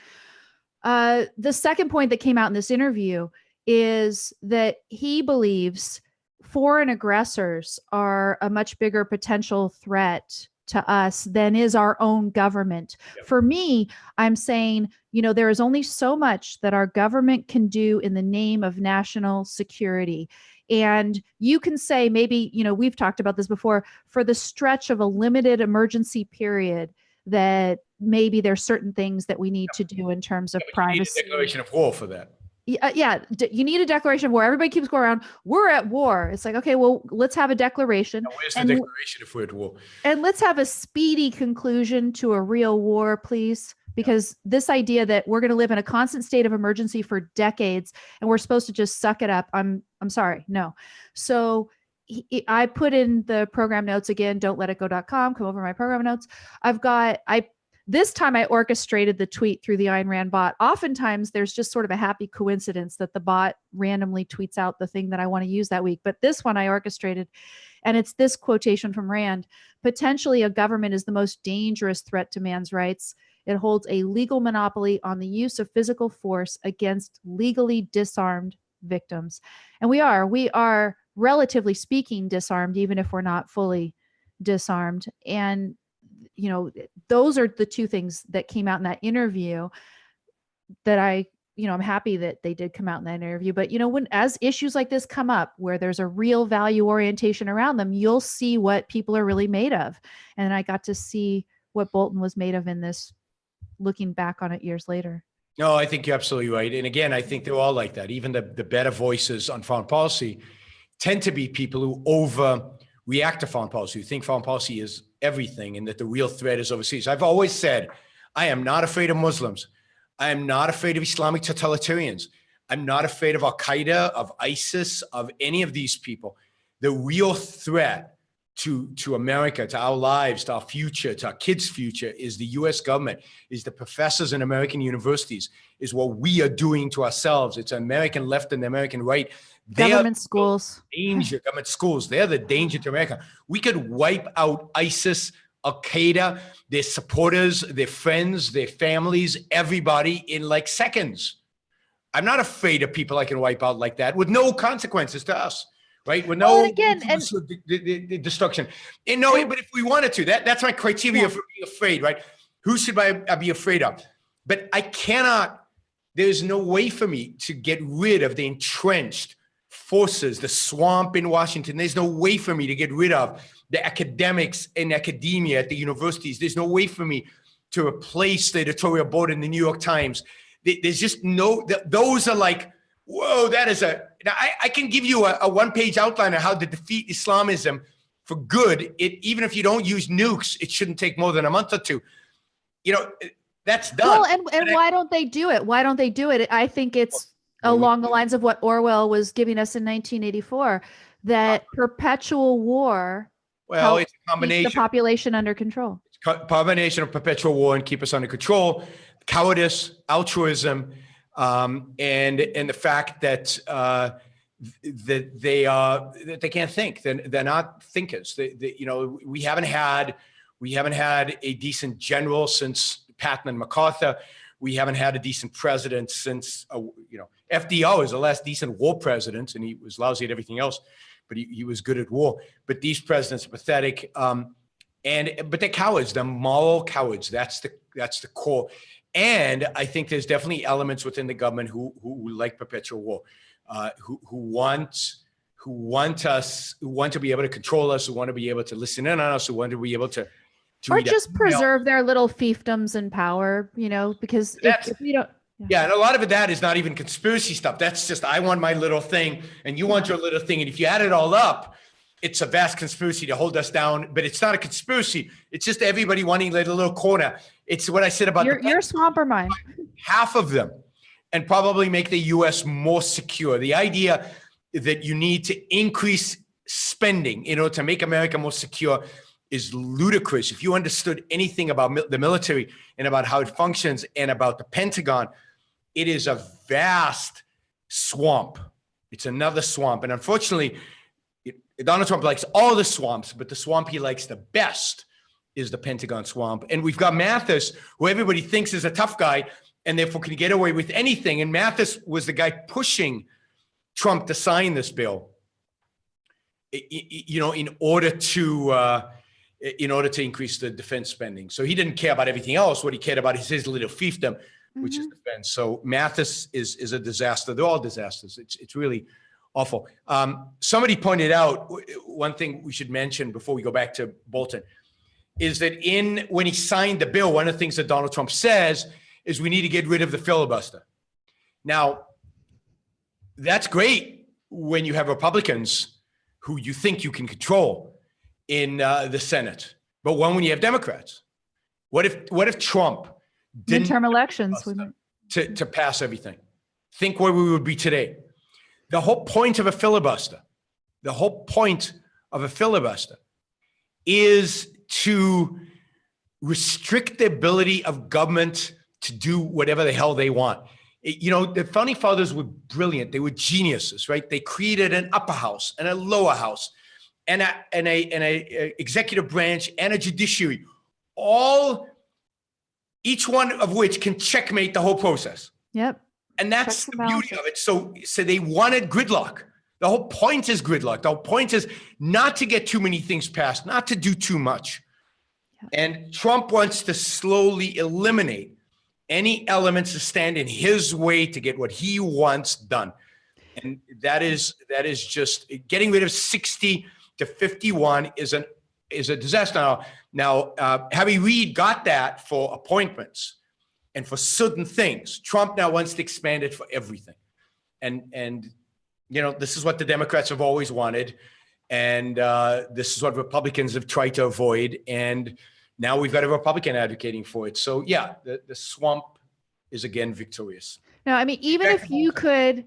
The second point that came out in this interview is that he believes foreign aggressors are a much bigger potential threat to us than is our own government. Yep. For me, I'm saying, there is only so much that our government can do in the name of national security. And you can say maybe, we've talked about this before, for the stretch of a limited emergency period, that maybe there's certain things that we need to do in terms of privacy. You need a declaration of war for that. You need a declaration of war. Everybody keeps going around, we're at war. It's like, okay, well, let's have a declaration. Now, where's the declaration if we're at war? And let's have a speedy conclusion to a real war, please. Because this idea that we're going to live in a constant state of emergency for decades and we're supposed to just suck it up, I'm sorry, no. So I put in the program notes again, don'tletitgo.com, come over my program notes. This time I orchestrated the tweet through the Ayn Rand bot. Oftentimes there's just sort of a happy coincidence that the bot randomly tweets out the thing that I want to use that week. But this one I orchestrated, and it's this quotation from Rand: potentially a government is the most dangerous threat to man's rights. It holds a legal monopoly on the use of physical force against legally disarmed victims. And we are relatively speaking disarmed, even if we're not fully disarmed. And those are the two things that came out in that interview that I'm happy that they did come out in that interview. But, as issues like this come up where there's a real value orientation around them, you'll see what people are really made of. And I got to see what Bolton was made of in this, looking back on it years later. No, I think you're absolutely right. And again, I think they're all like that. Even the better voices on foreign policy tend to be people who overreact to foreign policy, who think foreign policy is everything and that the real threat is overseas. I've always said, I am not afraid of Muslims. I am not afraid of Islamic totalitarians. I'm not afraid of Al-Qaeda, of ISIS, of any of these people. The real threat to America, to our lives, to our future, to our kids' future is the US government, is the professors in American universities, is what we are doing to ourselves. It's American left and the American right. Government schools. Government schools. They're the danger to America. We could wipe out ISIS, Al-Qaeda, their supporters, their friends, their families, everybody in like seconds. I'm not afraid of people I can wipe out like that with no consequences to us, right? With no destruction. But if we wanted to, that's my criteria for being afraid, right? Who should I be afraid of? But I cannot, there's no way for me to get rid of the entrenched forces, the swamp in Washington. There's no way for me to get rid of the academics in academia at the universities. There's no way for me to replace the editorial board in the New York Times. There's just those are like, whoa, that is now I can give you a one-page outline of how to defeat Islamism for good, even if you don't use nukes, it shouldn't take more than a month or two. You know, that's done. Well, and why don't they do it? Why don't they do it? I think it's along the lines of what Orwell was giving us in 1984, that perpetual war Well, it's a keep combination. the population under control. Combination of perpetual war and keep us under control, cowardice, altruism, and the fact that that they can't think. They're not thinkers. You know, we haven't had a decent general since Patton and MacArthur. We haven't had a decent president since FDR was the last decent war president, and he was lousy at everything else, but he was good at war. But these presidents are pathetic. But they're cowards. They're moral cowards. That's the core. And I think there's definitely elements within the government who like perpetual war, who want to be able to control us, who want to be able to listen in on us, who want to be able to or just preserve their little fiefdoms in power, because if we don't. Yeah, and a lot of that is not even conspiracy stuff. That's just, I want my little thing and you want your little thing. And if you add it all up, it's a vast conspiracy to hold us down, but it's not a conspiracy. It's just everybody wanting a little corner. It's what I said about your swamper mind. Half of them, and probably make the U.S. more secure. The idea that you need to increase spending in order to make America more secure is ludicrous. If you understood anything about the military and about how it functions and about the Pentagon, it is a vast swamp. It's another swamp. And unfortunately, Donald Trump likes all the swamps, but the swamp he likes the best is the Pentagon swamp. And we've got Mathis, who everybody thinks is a tough guy and therefore can get away with anything. And Mathis was the guy pushing Trump to sign this bill, in order to increase the defense spending. So he didn't care about everything else. What he cared about is his little fiefdom, which is defense. So Mathis is a disaster. They're all disasters. It's really awful. Somebody pointed out one thing we should mention before we go back to Bolton is that when he signed the bill, one of the things that Donald Trump says is we need to get rid of the filibuster. Now, that's great when you have Republicans who you think you can control in the Senate. But when you have Democrats, what if Trump didn't midterm elections to pass everything? Think where we would be today. The whole point of a filibuster is to restrict the ability of government to do whatever the hell they want. The founding fathers were brilliant. They were geniuses, right? They created an upper house and a lower house and a executive branch and a judiciary, each one of which can checkmate the whole process. Yep. And that's the beauty of it. So they wanted gridlock. The whole point is gridlock. The whole point is not to get too many things passed, not to do too much. Yeah. And Trump wants to slowly eliminate any elements that stand in his way to get what he wants done. And that is just getting rid of 60 to 51 is a disaster. Now, Harry Reid got that for appointments and for certain things. Trump now wants to expand it for everything. And this is what the Democrats have always wanted. And this is what Republicans have tried to avoid. And now we've got a Republican advocating for it. So yeah, the swamp is again victorious. No, I mean, even if you could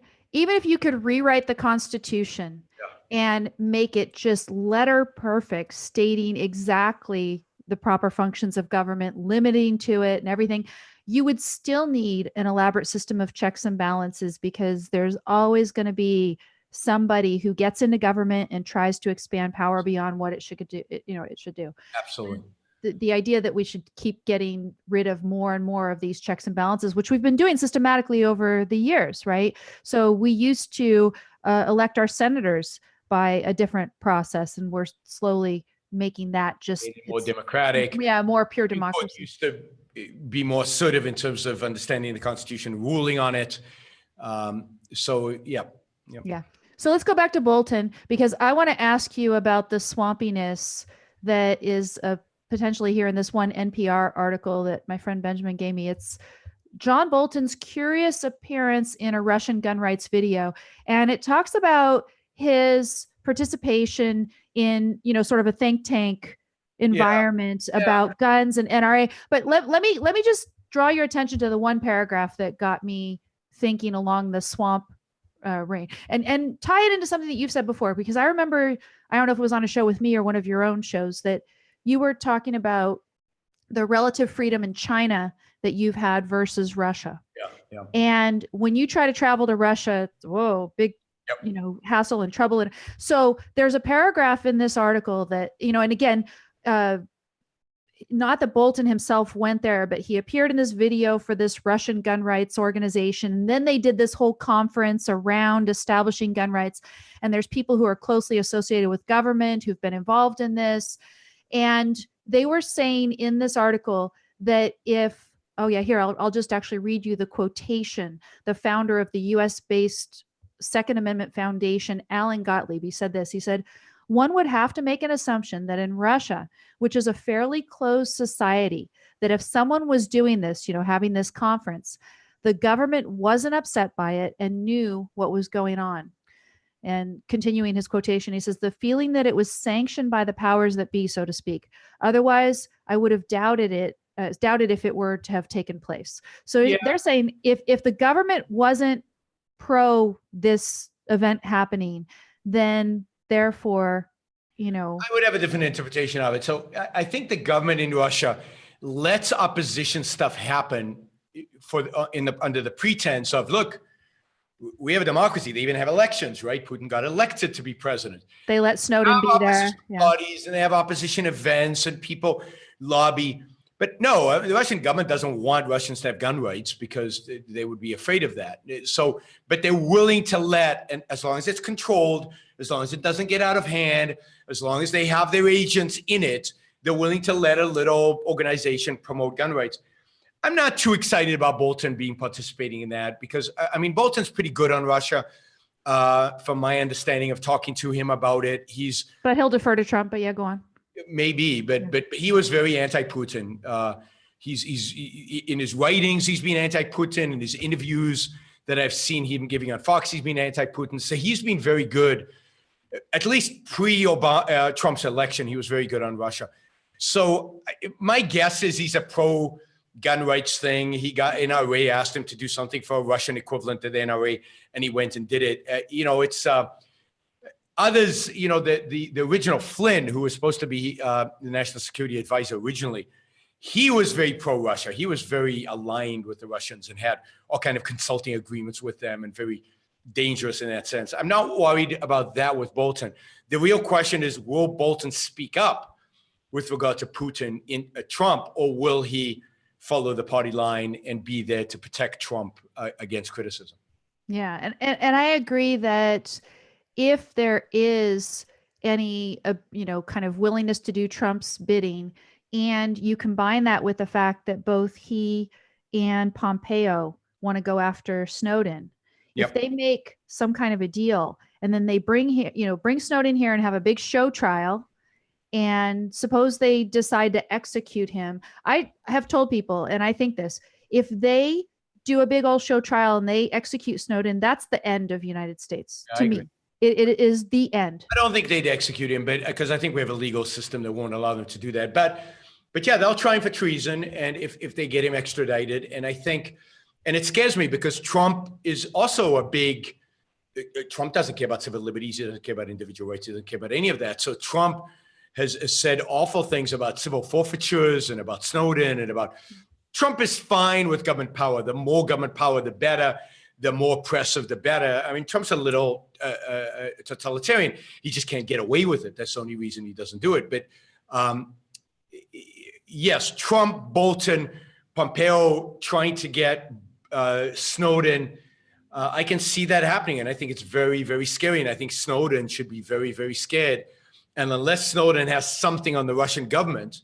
rewrite the Constitution and make it just letter perfect, stating exactly the proper functions of government, limiting to it and everything, you would still need an elaborate system of checks and balances, because there's always going to be somebody who gets into government and tries to expand power beyond what it should do. It should do. Absolutely. The idea that we should keep getting rid of more and more of these checks and balances, which we've been doing systematically over the years, right? So we used to elect our senators by a different process, and we're slowly making that just more democratic. Yeah, more pure democracy. Used to be more assertive in terms of understanding the Constitution, ruling on it. Yeah. So let's go back to Bolton, because I want to ask you about the swampiness that is potentially here in this one NPR article that my friend Benjamin gave me. It's John Bolton's curious appearance in a Russian gun rights video. And it talks about his participation in, sort of a think tank environment about guns and NRA. But let me just draw your attention to the one paragraph that got me thinking along the swamp reign, and tie it into something that you've said before, because I remember, I don't know if it was on a show with me or one of your own shows, that you were talking about the relative freedom in China that you've had versus Russia. Yeah. And when you try to travel to Russia, whoa, big, hassle and trouble. And so there's a paragraph in this article that, and again, not that Bolton himself went there, but he appeared in this video for this Russian gun rights organization. And then they did this whole conference around establishing gun rights. And there's people who are closely associated with government who've been involved in this. And they were saying in this article that if, I'll just actually read you the quotation. The founder of the US-based Second Amendment Foundation, Alan Gottlieb, he said this. He said, "One would have to make an assumption that in Russia, which is a fairly closed society, that if someone was doing this, having this conference, the government wasn't upset by it and knew what was going on." And continuing his quotation, he says, "The feeling that it was sanctioned by the powers that be, so to speak. Otherwise, I would have doubted if it were to have taken place." So they're saying if the government wasn't pro this event happening, then therefore, I would have a different interpretation of it. So I think the government in Russia lets opposition stuff happen under the pretense of, look, we have a democracy. They even have elections, right? Putin got elected to be president. They let Snowden be there. Parties, and they have opposition events and people lobby. But no, the Russian government doesn't want Russians to have gun rights because they would be afraid of that. So, but they're willing to let, and as long as it's controlled, as long as it doesn't get out of hand, as long as they have their agents in it, they're willing to let a little organization promote gun rights. I'm not too excited about Bolton participating in that because, I mean, Bolton's pretty good on Russia, from my understanding of talking to him about it. But he'll defer to Trump. But go on. Maybe, but he was very anti-Putin. He's in his writings, he's been anti-Putin. In his interviews that I've seen him giving on Fox, he's been anti-Putin. So he's been very good, at least Trump's election. He was very good on Russia. So my guess is he's a pro-gun rights thing. He got NRA asked him to do something for a Russian equivalent to the NRA, and he went and did it. It's. Others, the original Flynn, who was supposed to be the national security advisor originally, he was very pro-Russia. He was very aligned with the Russians and had all kind of consulting agreements with them and very dangerous in that sense. I'm not worried about that with Bolton. The real question is, will Bolton speak up with regard to Putin in Trump, or will he follow the party line and be there to protect Trump against criticism? Yeah, and I agree that if there is any, kind of willingness to do Trump's bidding, and you combine that with the fact that both he and Pompeo want to go after Snowden, if they make some kind of a deal and then they bring Snowden here and have a big show trial, and suppose they decide to execute him, I have told people, and I think this, if they do a big old show trial and they execute Snowden, that's the end of the United States to me. It is the end. I don't think they'd execute him, but because I think we have a legal system that won't allow them to do that. But yeah, they'll try him for treason, and if they get him extradited, and I think, and it scares me because Trump is also Trump doesn't care about civil liberties, he doesn't care about individual rights, he doesn't care about any of that. So Trump has said awful things about civil forfeitures and about Snowden and about. Trump is fine with government power. The more government power, the better. The more oppressive, the better. I mean, Trump's a little totalitarian. He just can't get away with it. That's the only reason he doesn't do it. But yes, Trump, Bolton, Pompeo trying to get Snowden, I can see that happening. And I think it's very, very scary. And I think Snowden should be very, very scared. And unless Snowden has something on the Russian government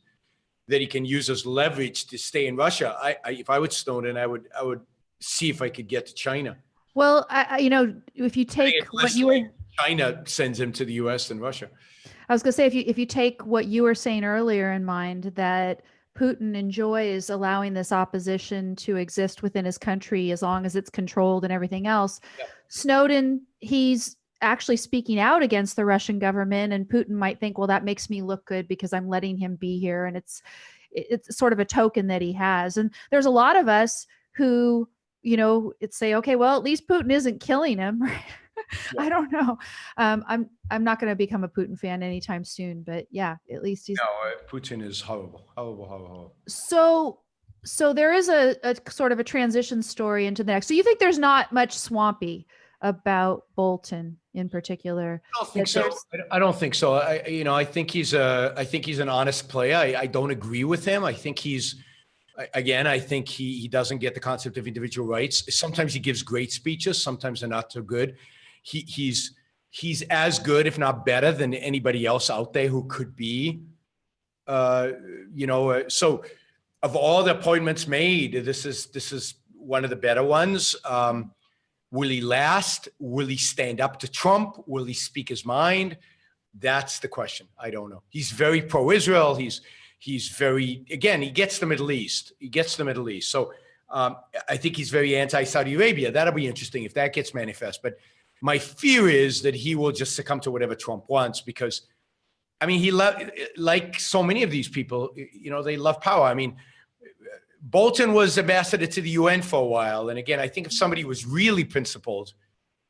that he can use as leverage to stay in Russia, if I would Snowden, I would see if I could get to China. Well, if you take what you were, China sends him to the U.S. than Russia. I was going to say, if you take what you were saying earlier in mind, that Putin enjoys allowing this opposition to exist within his country as long as it's controlled and everything else. Yeah. Snowden, he's actually speaking out against the Russian government, and Putin might think, well, that makes me look good because I'm letting him be here, and it's sort of a token that he has. And there's a lot of us who, it's say, okay, well, at least Putin isn't killing him, right? Yeah. I don't know. I'm not going to become a Putin fan anytime soon, but yeah, at least he's. No, Putin is horrible, horrible, horrible, horrible. So there is a sort of a transition story into the next. So you think there's not much swampy about Bolton in particular? I don't think so. I don't think so. I think he's an honest player. I don't agree with him. I think I think he doesn't get the concept of individual rights. Sometimes he gives great speeches. Sometimes they're not so good. He's as good, if not better, than anybody else out there who could be. So of all the appointments made, this is one of the better ones. Will he last? Will he stand up to Trump? Will he speak his mind? That's the question. I don't know. He's very pro-Israel. He's very, again, he gets the Middle East. So I think he's very anti-Saudi Arabia. That'll be interesting if that gets manifest. But my fear is that he will just succumb to whatever Trump wants, because, I mean, like so many of these people, they love power. I mean, Bolton was ambassador to the UN for a while. And again, I think if somebody was really principled,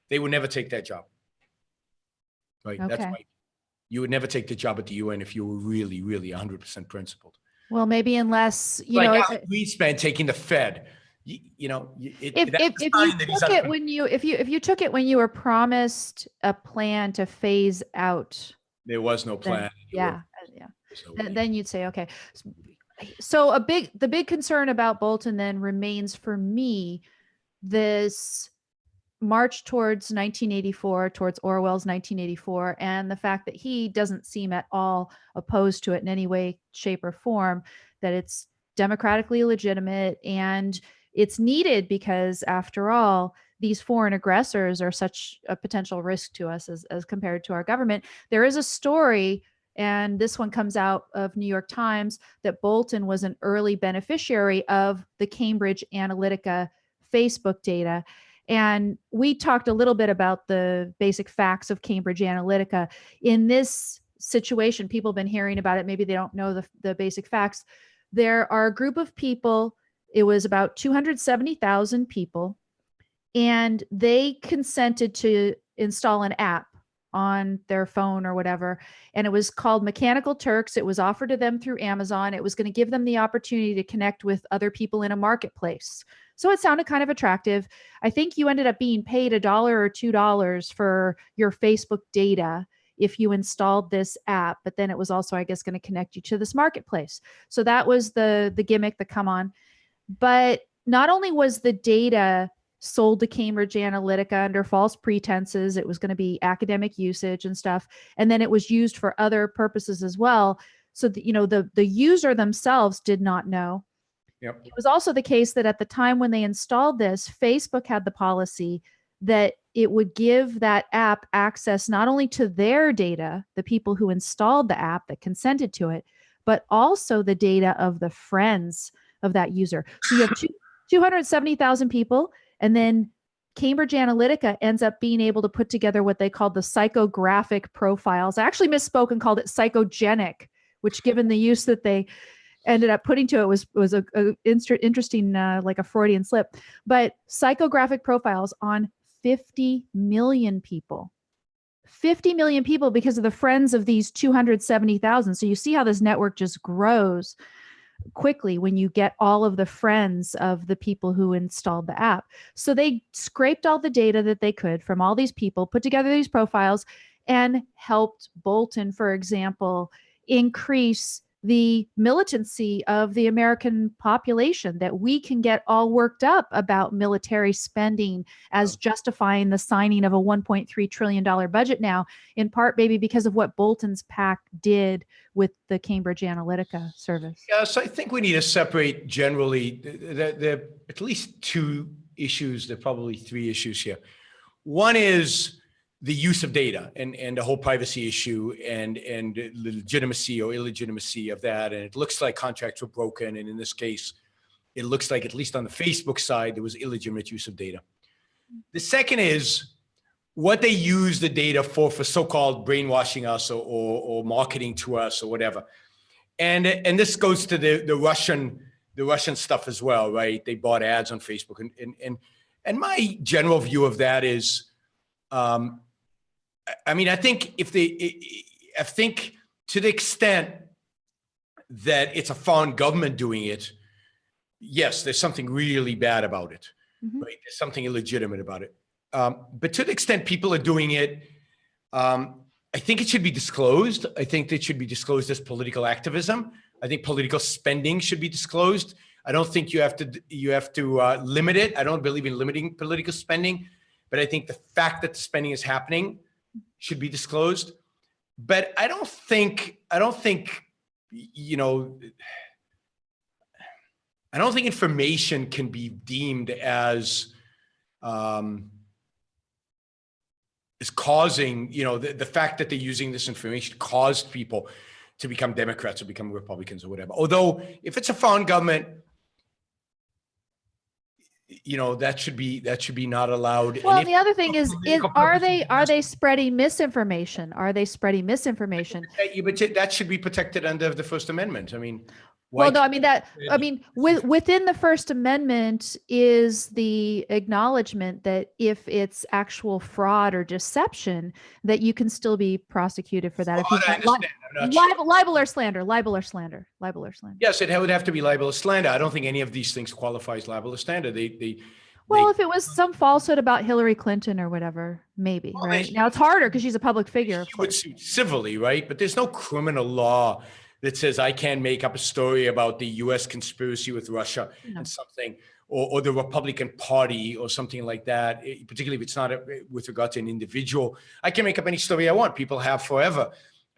they would never take that job. Right? Okay. That's right. You would never take the job at the UN if you were really, really 100% principled. Well, maybe unless, Greenspan taking the Fed. If you took it when you were promised a plan to phase out, there was no plan. Then you'd say, okay. So the big concern about Bolton then remains for me this march towards 1984, towards Orwell's 1984, and the fact that he doesn't seem at all opposed to it in any way, shape, or form, that it's democratically legitimate and it's needed because, after all, these foreign aggressors are such a potential risk to us as compared to our government. There is a story, and this one comes out of New York Times, that Bolton was an early beneficiary of the Cambridge Analytica Facebook data. And we talked a little bit about the basic facts of Cambridge Analytica. In this situation, people have been hearing about it. Maybe they don't know the basic facts. There are a group of people. It was about 270,000 people, and they consented to install an app on their phone or whatever. And it was called Mechanical Turks. It was offered to them through Amazon. It was going to give them the opportunity to connect with other people in a marketplace. So it sounded kind of attractive. I think you ended up being paid $1 or $2 for your Facebook data if you installed this app, but then it was also, I guess, going to connect you to this marketplace. So that was the gimmick, the come on. But not only was the data sold to Cambridge Analytica under false pretenses, it was going to be academic usage and stuff, and then it was used for other purposes as well. So the user themselves did not know. Yep. It was also the case that at the time when they installed this, Facebook had the policy that it would give that app access not only to their data, the people who installed the app that consented to it, but also the data of the friends of that user. So you have 270,000 people, and then Cambridge Analytica ends up being able to put together what they called the psychographic profiles. I actually misspoke and called it psychogenic, which, given the use that they ended up putting to it, was a interesting, like a Freudian slip. But psychographic profiles on 50 million people. 50 million people because of the friends of these 270,000. So you see how this network just grows quickly when you get all of the friends of the people who installed the app. So they scraped all the data that they could from all these people, put together these profiles, and helped Bolton, for example, increase the militancy of the American population, that we can get all worked up about military spending as justifying the signing of a $1.3 trillion budget now, in part maybe because of what Bolton's PAC did with the Cambridge Analytica service. Yeah, so I think we need to separate generally. There are at least two issues. There are probably three issues here. One is the use of data and the whole privacy issue and the legitimacy or illegitimacy of that. And it looks like contracts were broken. And in this case, it looks like, at least on the Facebook side, there was illegitimate use of data. The second is, what they use the data for so-called brainwashing us or marketing to us or whatever. And this goes to the Russian stuff as well, right? They bought ads on Facebook, and my general view of that is, I mean, I think I think to the extent that it's a foreign government doing it, yes, there's something really bad about it, right? There's something illegitimate about it. But to the extent people are doing it, I think it should be disclosed. I think it should be disclosed as political activism. I think political spending should be disclosed. I don't think you have to limit it. I don't believe in limiting political spending, but I think the fact that the spending is happening should be disclosed. But I don't think information can be deemed as causing, the fact that they're using this information caused people to become Democrats or become Republicans or whatever. Although if it's a foreign government, that should be not allowed. Well, and the other thing is are they spreading misinformation? Are they spreading misinformation? But that should be protected under the First Amendment. I mean, well, no, within the First Amendment is the acknowledgement that if it's actual fraud or deception, that you can still be prosecuted for that. Libel or slander. Yes, it would have to be libel or slander. I don't think any of these things qualifies libel or slander. If it was some falsehood about Hillary Clinton or whatever, maybe, right? Now it's harder because she's a public figure. She would sue civilly, right? But there's no criminal law that says I can make up a story about the U.S. conspiracy with Russia and something, or the Republican Party or something like that, particularly if it's not with regard to an individual. I can make up any story I want. People have forever.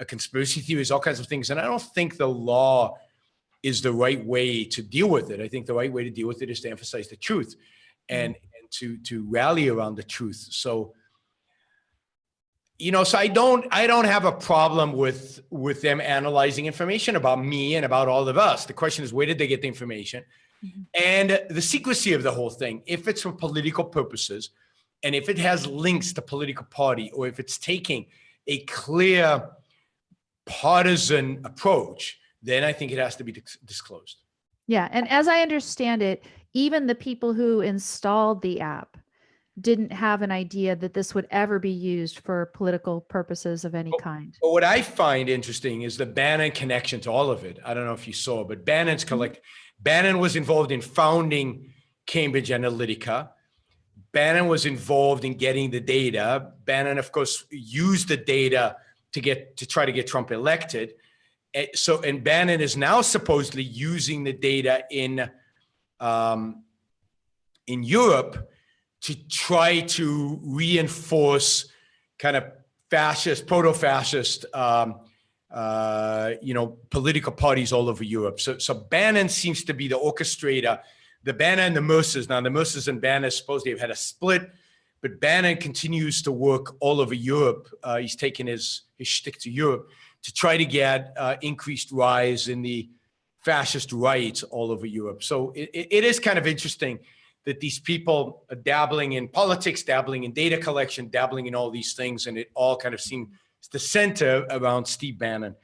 Conspiracy theories, all kinds of things. And I don't think the law is the right way to deal with it. I think the right way to deal with it is to emphasize the truth and to rally around the truth. So, so I don't have a problem with them analyzing information about me and about all of us. The question is, where did they get the information? And the secrecy of the whole thing, if it's for political purposes, and if it has links to political party, or if it's taking a clear partisan approach, then I think it has to be disclosed. Yeah. And as I understand it, even the people who installed the app didn't have an idea that this would ever be used for political purposes of any kind. But what I find interesting is the Bannon connection to all of it. I don't know if you saw, but Bannon was involved in founding Cambridge Analytica. Bannon was involved in getting the data. Bannon, of course, used the data to try to get Trump elected. And Bannon is now supposedly using the data in Europe to try to reinforce kind of fascist, proto-fascist, political parties all over Europe. So Bannon seems to be the orchestrator. The Bannon and the Mercers. Now the Mercers and Bannon supposedly have had a split, but Bannon continues to work all over Europe. He's taken his shtick to Europe to try to get increased rise in the fascist right all over Europe. So it is kind of interesting that these people are dabbling in politics, dabbling in data collection, dabbling in all these things, and it all kind of seems to center around Steve Bannon.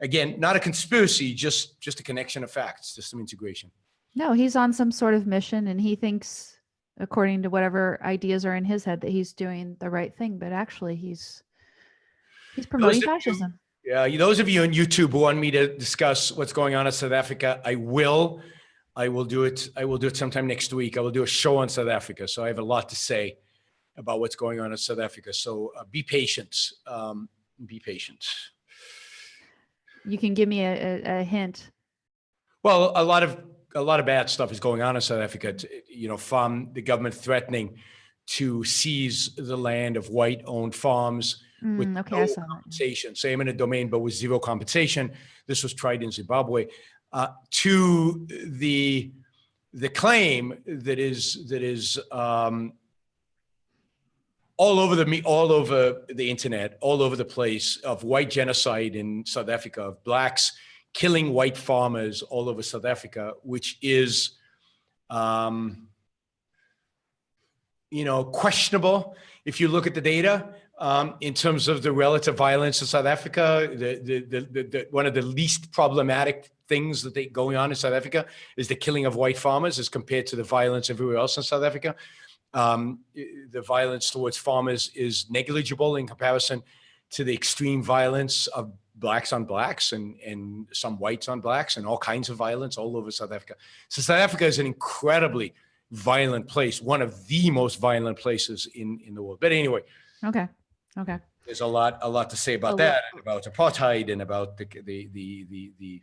Again, not a conspiracy, just a connection of facts, just some integration. No, he's on some sort of mission, and he thinks, according to whatever ideas are in his head, that he's doing the right thing, but actually he's promoting fascism. Those of you on YouTube who want me to discuss what's going on in South Africa, I will do it. I will do it sometime next week. I will do a show on South Africa. So I have a lot to say about what's going on in South Africa. So be patient. Be patient. You can give me a hint. Well, a lot of bad stuff is going on in South Africa. From the government threatening to seize the land of white-owned farms with no compensation. So eminent domain, but with zero compensation. This was tried in Zimbabwe. To the claim that is all over the internet, all over the place, of white genocide in South Africa, of blacks killing white farmers all over South Africa, which is questionable if you look at the data in terms of the relative violence in South Africa. One of the least problematic things that going on in South Africa is the killing of white farmers as compared to the violence everywhere else in South Africa. The violence towards farmers is negligible in comparison to the extreme violence of blacks on blacks and some whites on blacks and all kinds of violence all over South Africa. So South Africa is an incredibly violent place, one of the most violent places in the world. But anyway, Okay. there's a lot to say about that, and about apartheid, and about the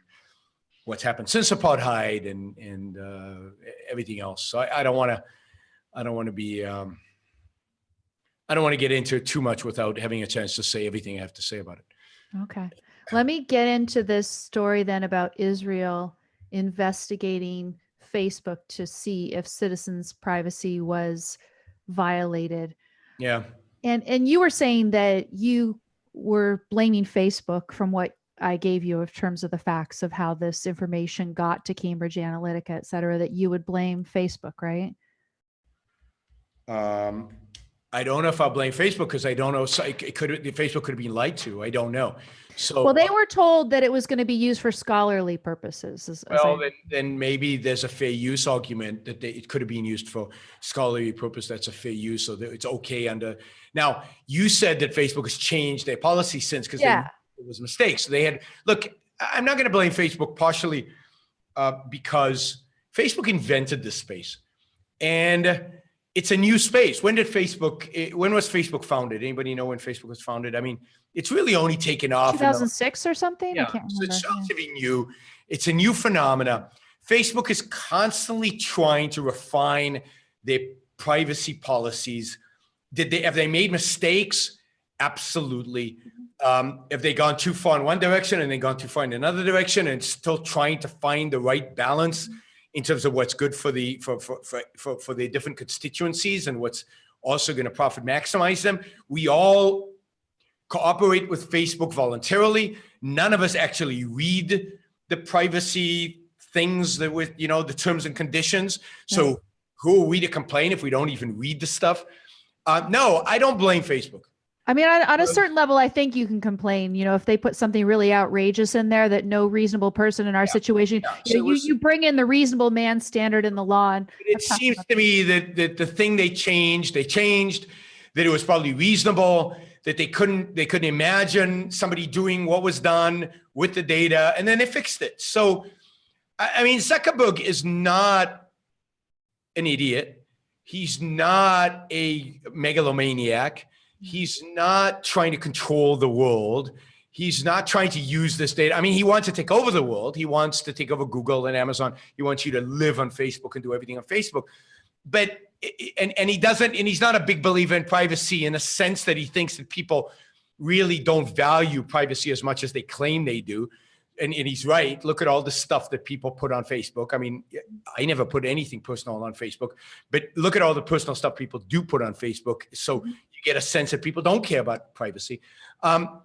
what's happened since apartheid, and everything else. So I don't want to get into it too much without having a chance to say everything I have to say about it. Okay. Let me get into this story then about Israel investigating Facebook to see if citizens' privacy was violated. Yeah. And you were saying that you were blaming Facebook from what I gave you in terms of the facts of how this information got to Cambridge Analytica, et cetera, that you would blame Facebook, right? I don't know if I'll blame Facebook, because I don't know. So Facebook could have been lied to. I don't know. So, well, they were told that it was going to be used for scholarly purposes. Then maybe there's a fair use argument that it could have been used for scholarly purpose. That's a fair use, so that it's okay under. Now, you said that Facebook has changed their policy since, because there was mistakes. So they had, look, I'm not going to blame Facebook partially because Facebook invented this space, and it's a new space. When was Facebook founded? Anybody know when Facebook was founded? I mean, it's really only taken off 2006 or something. Yeah, I can't remember. So it's relatively new. It's a new phenomena. Facebook is constantly trying to refine their privacy policies. Have they made mistakes? Absolutely. Have they gone too far in one direction and then gone too far in another direction, and still trying to find the right balance in terms of what's good for the different constituencies and what's also going to profit maximize them? We all cooperate with Facebook voluntarily. None of us actually read the privacy things that with, the terms and conditions. So who are we to complain if we don't even read the stuff? No, I don't blame Facebook. I mean, on a certain level, I think you can complain, if they put something really outrageous in there that no reasonable person in our situation, you bring in the reasonable man standard in the law. And it seems to me that the thing they changed, that it was probably reasonable, that they couldn't imagine somebody doing what was done with the data, and then they fixed it. So, I mean, Zuckerberg is not an idiot. He's not a megalomaniac. He's not trying to control the world. He's not trying to use this data. I mean, he wants to take over the world. He wants to take over Google and Amazon. He wants you to live on Facebook and do everything on Facebook. But, and he doesn't, and he's not a big believer in privacy in a sense that he thinks that people really don't value privacy as much as they claim they do. And he's right. Look at all the stuff that people put on Facebook. I mean, I never put anything personal on Facebook, but look at all the personal stuff people do put on Facebook. So you get a sense that people don't care about privacy. And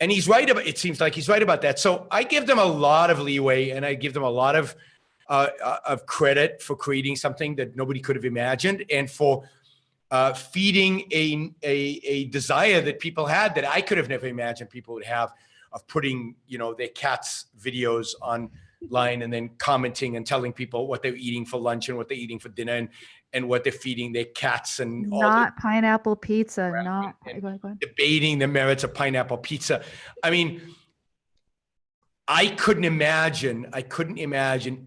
he's right about, it seems like he's right about that. So I give them a lot of leeway, and I give them a lot of credit for creating something that nobody could have imagined, and for feeding a desire that people had that I could have never imagined people would have, of putting, their cats' videos online and then commenting and telling people what they're eating for lunch and what they're eating for dinner, and what they're feeding their cats, and not pineapple pizza, not debating the merits of pineapple pizza. I mean, I couldn't imagine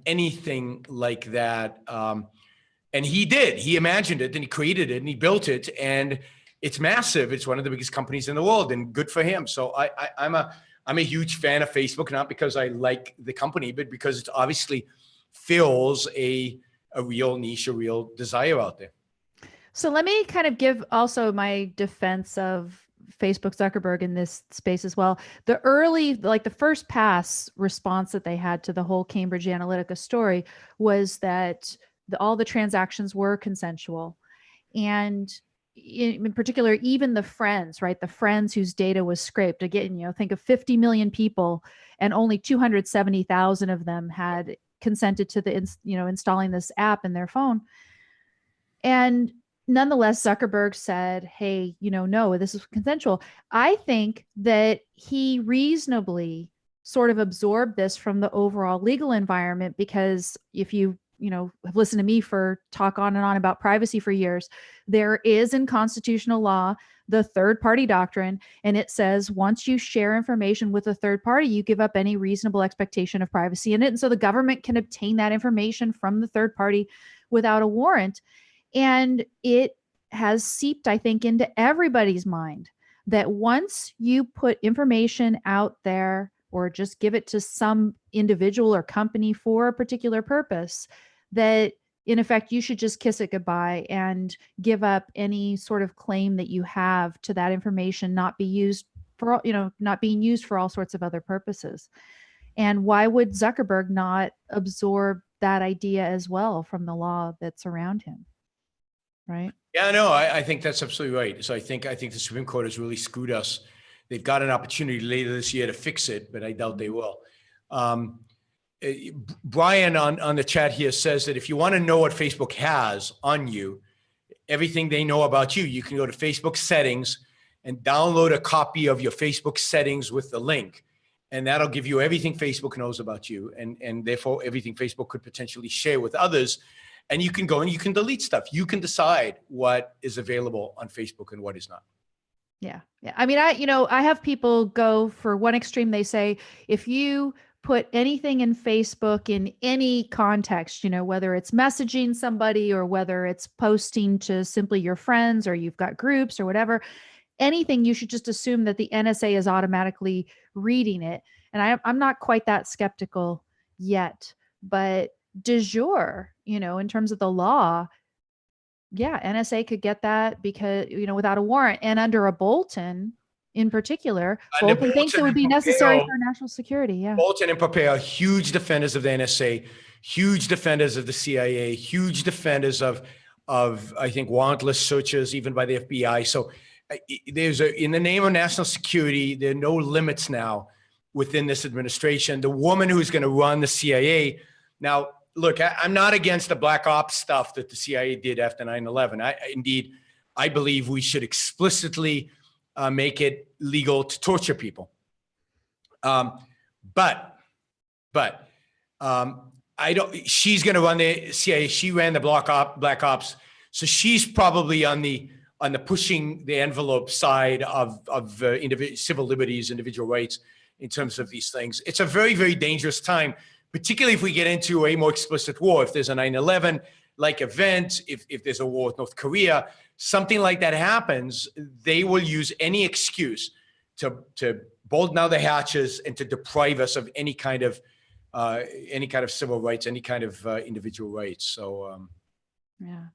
anything like that. And he did. He imagined it, and he created it, and he built it, and it's massive. It's one of the biggest companies in the world, and good for him. So I'm a huge fan of Facebook, not because I like the company, but because it obviously fills a real niche, a real desire out there. So let me kind of give also my defense of Facebook Zuckerberg in this space as well. The first pass response that they had to the whole Cambridge Analytica story was that all the transactions were consensual. And in particular, even the friends, right? The friends whose data was scraped. Again, think of 50 million people, and only 270,000 of them had consented to installing this app in their phone. And nonetheless, Zuckerberg said, hey, no, this is consensual. I think that he reasonably sort of absorbed this from the overall legal environment, because if you have listened to me for talk on and on about privacy for years, there is in constitutional law the third party doctrine, and it says once you share information with a third party, you give up any reasonable expectation of privacy in it. And so the government can obtain that information from the third party without a warrant. And it has seeped, I think, into everybody's mind that once you put information out there or just give it to some individual or company for a particular purpose, that in effect, you should just kiss it goodbye and give up any sort of claim that you have to that information not being used for all sorts of other purposes. And why would Zuckerberg not absorb that idea as well from the law that's around him? Right? Yeah, no, I think that's absolutely right. So I think the Supreme Court has really screwed us. They've got an opportunity later this year to fix it, but I doubt they will. Brian on the chat here says that if you want to know what Facebook has on you, everything they know about you, you can go to Facebook settings and download a copy of your Facebook settings with the link. And that'll give you everything Facebook knows about you, and therefore everything Facebook could potentially share with others. And you can go and you can delete stuff. You can decide what is available on Facebook and what is not. Yeah. Yeah. I mean, I have people go for one extreme. They say, if you put anything in Facebook in any context, whether it's messaging somebody or whether it's posting to simply your friends or you've got groups or whatever, anything, you should just assume that the NSA is automatically reading it. And I'm not quite that skeptical yet, but de jure, in terms of the law, yeah, NSA could get that because, without a warrant, and under a Bolton in particular, Bolton thinks it would be necessary for national security. Yeah. Bolton and Pompeo are huge defenders of the NSA, huge defenders of the CIA, huge defenders of I think warrantless searches even by the FBI. So in the name of national security, there are no limits now within this administration. The woman who's going to run the CIA now. Look, I'm not against the black ops stuff that the CIA did after 9/11. Indeed, I believe we should explicitly make it legal to torture people. But I don't. She's going to run the CIA. She ran the black ops, so she's probably on the pushing the envelope side of civil liberties, individual rights in terms of these things. It's a very, very dangerous time, particularly if we get into a more explicit war. If there's a 9/11 like event, if there's a war with North Korea, something like that happens, they will use any excuse to bolden out the hatches and to deprive us of any kind of civil rights, any kind of individual rights. So yeah.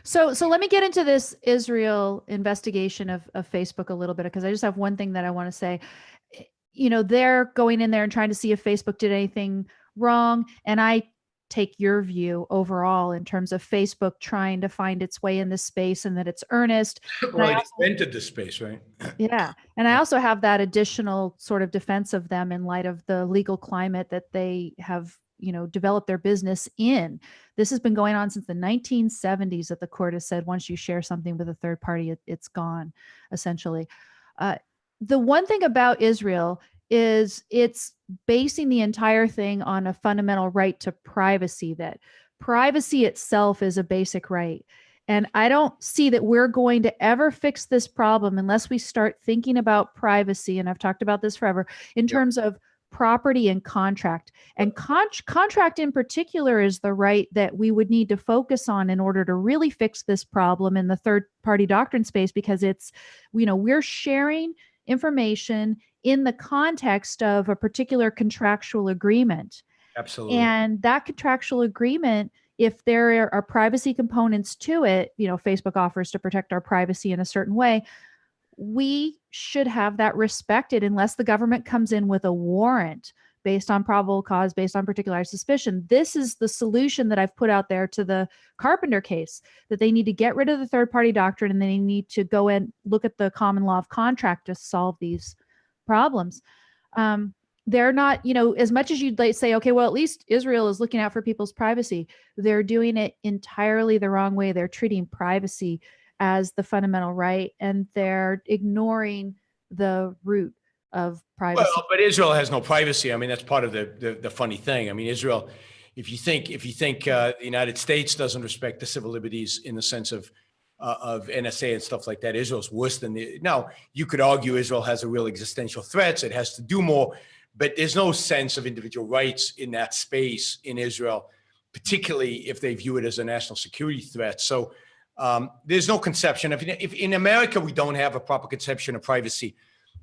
So let me get into this Israel investigation of Facebook a little bit, because I just have one thing that I want to say. They're going in there and trying to see if Facebook did anything wrong. And I take your view overall in terms of Facebook trying to find its way in this space and that it's earnest. Well, it invented this space, right? Yeah. And I also have that additional sort of defense of them in light of the legal climate that they have, developed their business in. This has been going on since the 1970s, that the court has said once you share something with a third party, it's gone, essentially. The one thing about Israel is it's basing the entire thing on a fundamental right to privacy, that privacy itself is a basic right. And I don't see that we're going to ever fix this problem unless we start thinking about privacy. And I've talked about this forever in terms of property and contract. And contract in particular is the right that we would need to focus on in order to really fix this problem in the third party doctrine space, because it's, we're sharing information in the context of a particular contractual agreement. Absolutely. And that contractual agreement, if there are privacy components to it, Facebook offers to protect our privacy in a certain way, we should have that respected unless the government comes in with a warrant based on probable cause, based on particularized suspicion. This is the solution that I've put out there to the Carpenter case, that they need to get rid of the third party doctrine and they need to go and look at the common law of contract to solve these problems. they're not, as much as you'd like say, okay, well, at least Israel is looking out for people's privacy. They're doing it entirely the wrong way. They're treating privacy as the fundamental right, and they're ignoring the root of privacy. Well, but Israel has no privacy. I mean, that's part of the funny thing. I mean, Israel, if you think the United States doesn't respect the civil liberties in the sense of NSA and stuff like that, Israel's worse than now. You could argue Israel has a real existential threat. It has to do more, but there's no sense of individual rights in that space in Israel, particularly if they view it as a national security threat. So there's no conception. If in America we don't have a proper conception of privacy,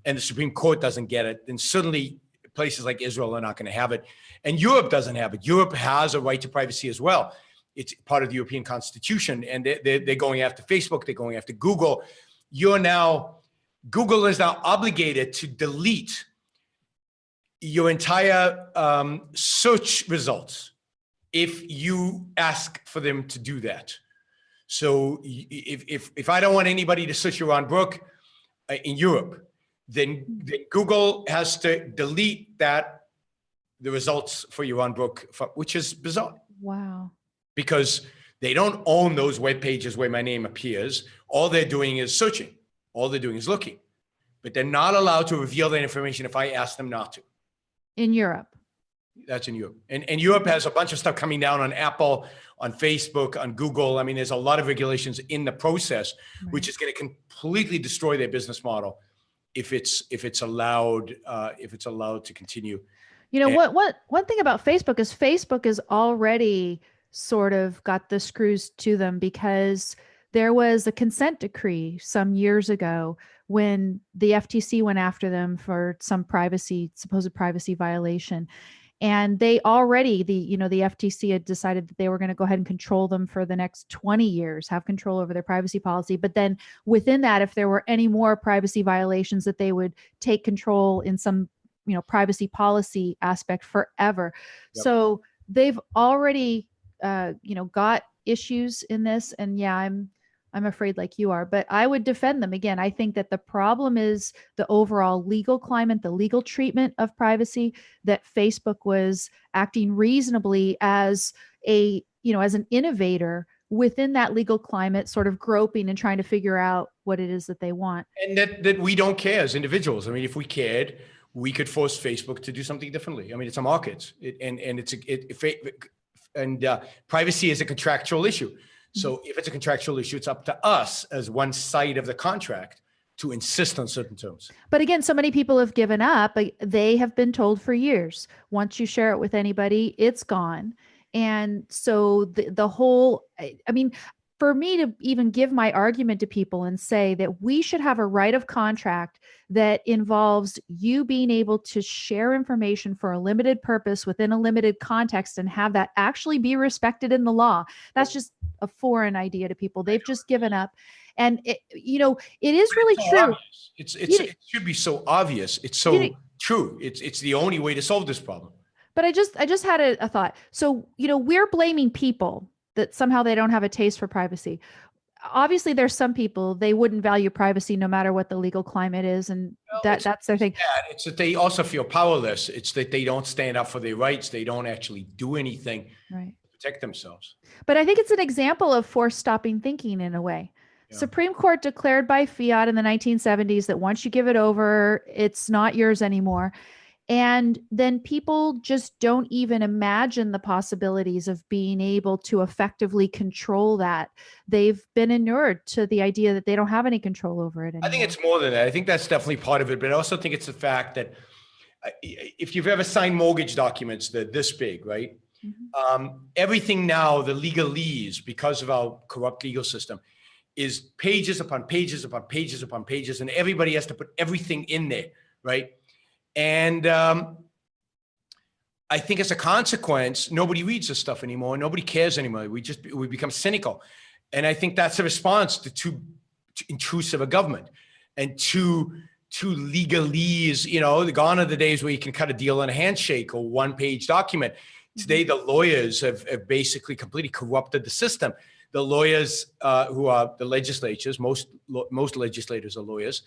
and the Supreme Court doesn't get it, then suddenly places like Israel are not going to have it. And Europe doesn't have it. Europe has a right to privacy as well. It's part of the European Constitution, and they're going after Facebook. They're going after Google. Google is now obligated to delete your entire search results if you ask for them to do that. So if I don't want anybody to search Yaron Brook in Europe, then Google has to delete the results for Yaron Brook, which is bizarre. Wow. Because they don't own those web pages where my name appears. All they're doing is searching. All they're doing is looking. But they're not allowed to reveal that information if I ask them not to. In Europe. That's in Europe. And Europe has a bunch of stuff coming down on Apple, on Facebook, on Google. I mean, there's a lot of regulations in the process, right, which is going to completely destroy their business model if it's allowed to continue. One thing about Facebook is already sort of got the screws to them, because there was a consent decree some years ago when the FTC went after them for some supposed privacy violation. And they already, the FTC had decided that they were going to go ahead and control them for the next 20 years, have control over their privacy policy. But then within that, if there were any more privacy violations, that they would take control in some, privacy policy aspect forever. Yep. So they've already, got issues in this. And yeah, I'm afraid like you are, but I would defend them. Again, I think that the problem is the overall legal climate, the legal treatment of privacy, that Facebook was acting reasonably as as an innovator within that legal climate, sort of groping and trying to figure out what it is that they want. And that we don't care as individuals. I mean, if we cared, we could force Facebook to do something differently. I mean, it's a market, privacy is a contractual issue. So if it's a contractual issue, it's up to us as one side of the contract to insist on certain terms. But again, so many people have given up. They have been told for years, once you share it with anybody, it's gone. And so the whole, for me to even give my argument to people and say that we should have a right of contract that involves you being able to share information for a limited purpose within a limited context and have that actually be respected in the law, that's just a foreign idea to people. They've just given up. And it is really true. It should be so obvious. It's so true. It's the only way to solve this problem. But I just had a thought. So, we're blaming people that somehow they don't have a taste for privacy. Obviously, there's some people, they wouldn't value privacy no matter what the legal climate is. And that's their thing. It's that they also feel powerless. It's that they don't stand up for their rights. They don't actually do anything to protect themselves. But I think it's an example of forced stopping thinking in a way. Yeah. Supreme Court declared by fiat in the 1970s that once you give it over, it's not yours anymore. And then people just don't even imagine the possibilities of being able to effectively control that. They've been inured to the idea that they don't have any control over it anymore. I think it's more than that. I think that's definitely part of it. But I also think it's the fact that if you've ever signed mortgage documents, they're this big, right? Mm-hmm. Everything now, the legalese, because of our corrupt legal system, is pages upon pages upon pages upon pages. And everybody has to put everything in there, right? And I think as a consequence, nobody reads this stuff anymore. Nobody cares anymore. We become cynical. And I think that's a response to too intrusive a government and to legalese. Gone are the days where you can cut a deal on a handshake or one-page document. Today, the lawyers have basically completely corrupted the system. The lawyers who are the legislatures, most legislators are lawyers.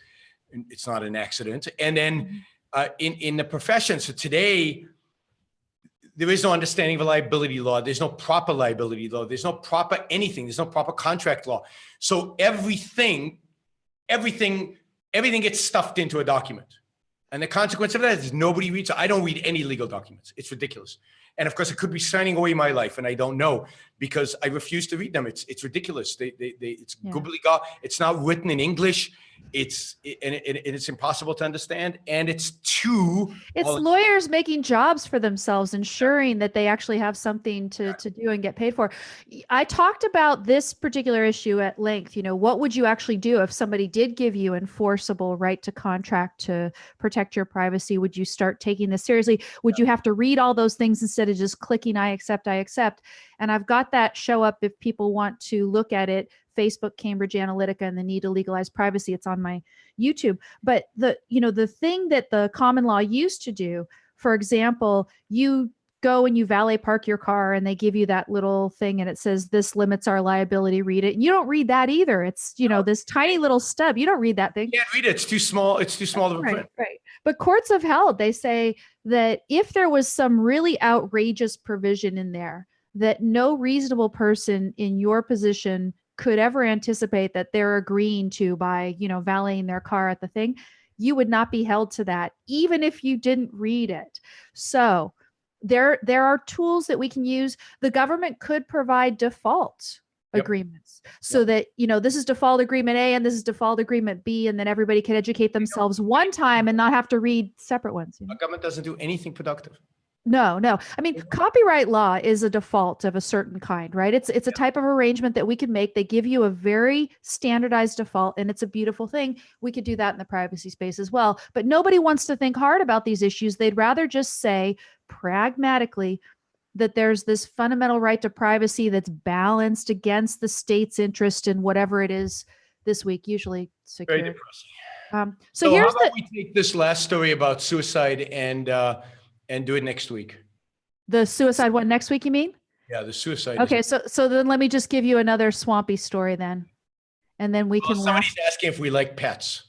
And it's not an accident. And then in the profession. So today, there is no understanding of a liability law. There's no proper liability law. There's no proper anything. There's no proper contract law. So everything gets stuffed into a document. And the consequence of that is nobody reads. I don't read any legal documents. It's ridiculous. And of course, it could be signing away my life, and I don't know because I refuse to read them. It's ridiculous. It's gobbledygook. It's not written in English. It's impossible to understand, and it's lawyers making jobs for themselves, ensuring that they actually have something to do and get paid for. I talked about this particular issue at length. What would you actually do if somebody did give you enforceable right to contract to protect your privacy? Would you start taking this seriously? Would you have to read all those things instead of just clicking I accept? And I've got that show up if people want to look at it. Facebook, Cambridge Analytica, and the need to legalize privacy. It's on my YouTube. But the thing that the common law used to do, for example, you go and you valet park your car and they give you that little thing and it says, this limits our liability, read it. And you don't read that either. It's, this tiny little stub. You don't read that thing. You can't read it. It's too small. It's too small of a print. Right. But courts have held, they say that if there was some really outrageous provision in there that no reasonable person in your position could ever anticipate that they're agreeing to by, valeting their car at the thing, you would not be held to that, even if you didn't read it. So there are tools that we can use. The government could provide default agreements so that, this is default agreement A and this is default agreement B, and then everybody can educate themselves one time and not have to read separate ones. The government doesn't do anything productive. No. I mean, copyright law is a default of a certain kind, right? It's a type of arrangement that we can make. They give you a very standardized default, and it's a beautiful thing. We could do that in the privacy space as well. But nobody wants to think hard about these issues. They'd rather just say pragmatically that there's this fundamental right to privacy that's balanced against the state's interest in whatever it is this week, usually security. Very depressing. So here's how about we take this last story about suicide and do it next week. The suicide one next week, you mean? Yeah, the suicide. Okay, so then let me just give you another swampy story then. And then we can somebody's asking if we like pets.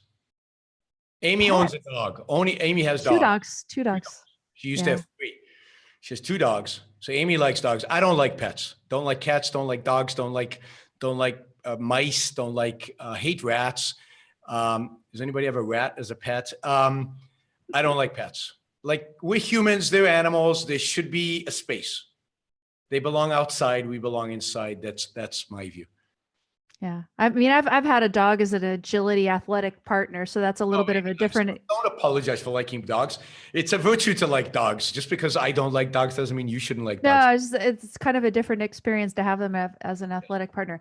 Amy owns a dog. Amy has dogs. Two dogs. She used to have 3. She has 2 dogs. So Amy likes dogs. I don't like pets. Don't like cats. Don't like dogs. Don't like mice. Don't like hate rats. Does anybody have a rat as a pet? I don't like pets. Like, we're humans, they're animals. There should be a space. They belong outside. We belong inside. That's my view. Yeah. I mean, I've had a dog as an agility athletic partner. So that's a little bit of a different. Don't apologize for liking dogs. It's a virtue to like dogs. Just because I don't like dogs doesn't mean you shouldn't like dogs. No, it's kind of a different experience to have them as an athletic partner.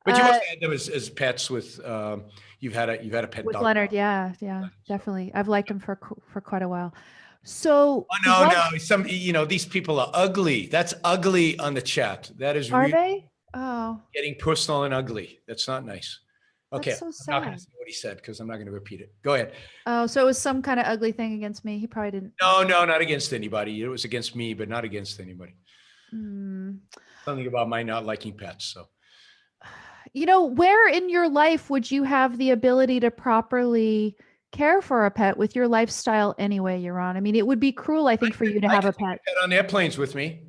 But you must have had them as pets with, you've had a pet with dog. Leonard. Yeah, definitely. I've liked him for quite a while. So no, these people are ugly. That's ugly on the chat. That is really they? Oh, getting personal and ugly. That's not nice. Okay, that's so sad. I'm not going to say what he said because I'm not going to repeat it. Go ahead. Oh, so it was some kind of ugly thing against me. He probably didn't. No, not against anybody. It was against me, but not against anybody. Something about my not liking pets. So, where in your life would you have the ability to properly care for a pet with your lifestyle anyway, Yaron? I mean, it would be cruel, I think, for you to have a pet. On airplanes with me.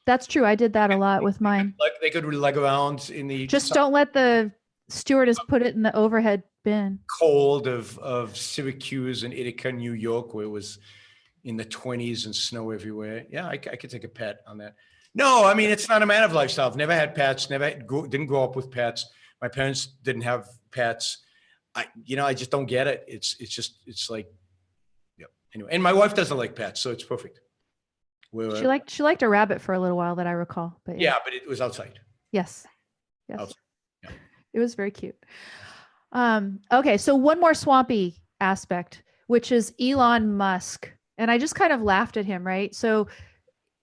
That's true. I did that a lot with mine. Like they could leg around in the. Just don't let the stewardess put it in the overhead bin. Cold of Syracuse and Ithaca, New York, where it was in the 20s and snow everywhere. Yeah, I could take a pet on that. No, I mean, it's not a matter of lifestyle. I've never had pets. Didn't grow up with pets. My parents didn't have pets. I just don't get it. It's like, anyway. And my wife doesn't like pets, so it's perfect. She liked a rabbit for a little while that I recall, but but it was outside. Yes. Outside. Yeah. It was very cute. Okay, so one more swampy aspect, which is Elon Musk, and I just kind of laughed at him, right? So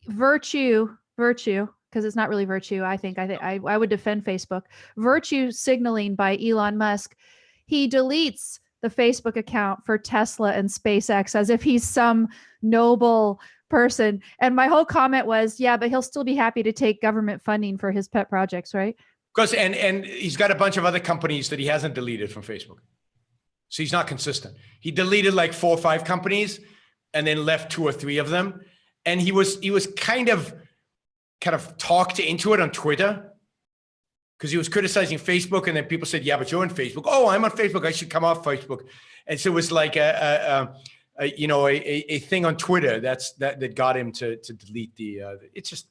virtue, because it's not really virtue. I think I would defend Facebook. Virtue signaling by Elon Musk. He deletes the Facebook account for Tesla and SpaceX as if he's some noble person. And my whole comment was, yeah, but he'll still be happy to take government funding for his pet projects, right? Because and he's got a bunch of other companies that he hasn't deleted from Facebook. So he's not consistent. He deleted like 4 or 5 companies and then left 2 or 3 of them. And he was kind of talked into it on Twitter because he was criticizing Facebook. And then people said, yeah, but you're on Facebook. Oh, I'm on Facebook. I should come off Facebook. And so it was like a thing on Twitter that got him to delete it's just,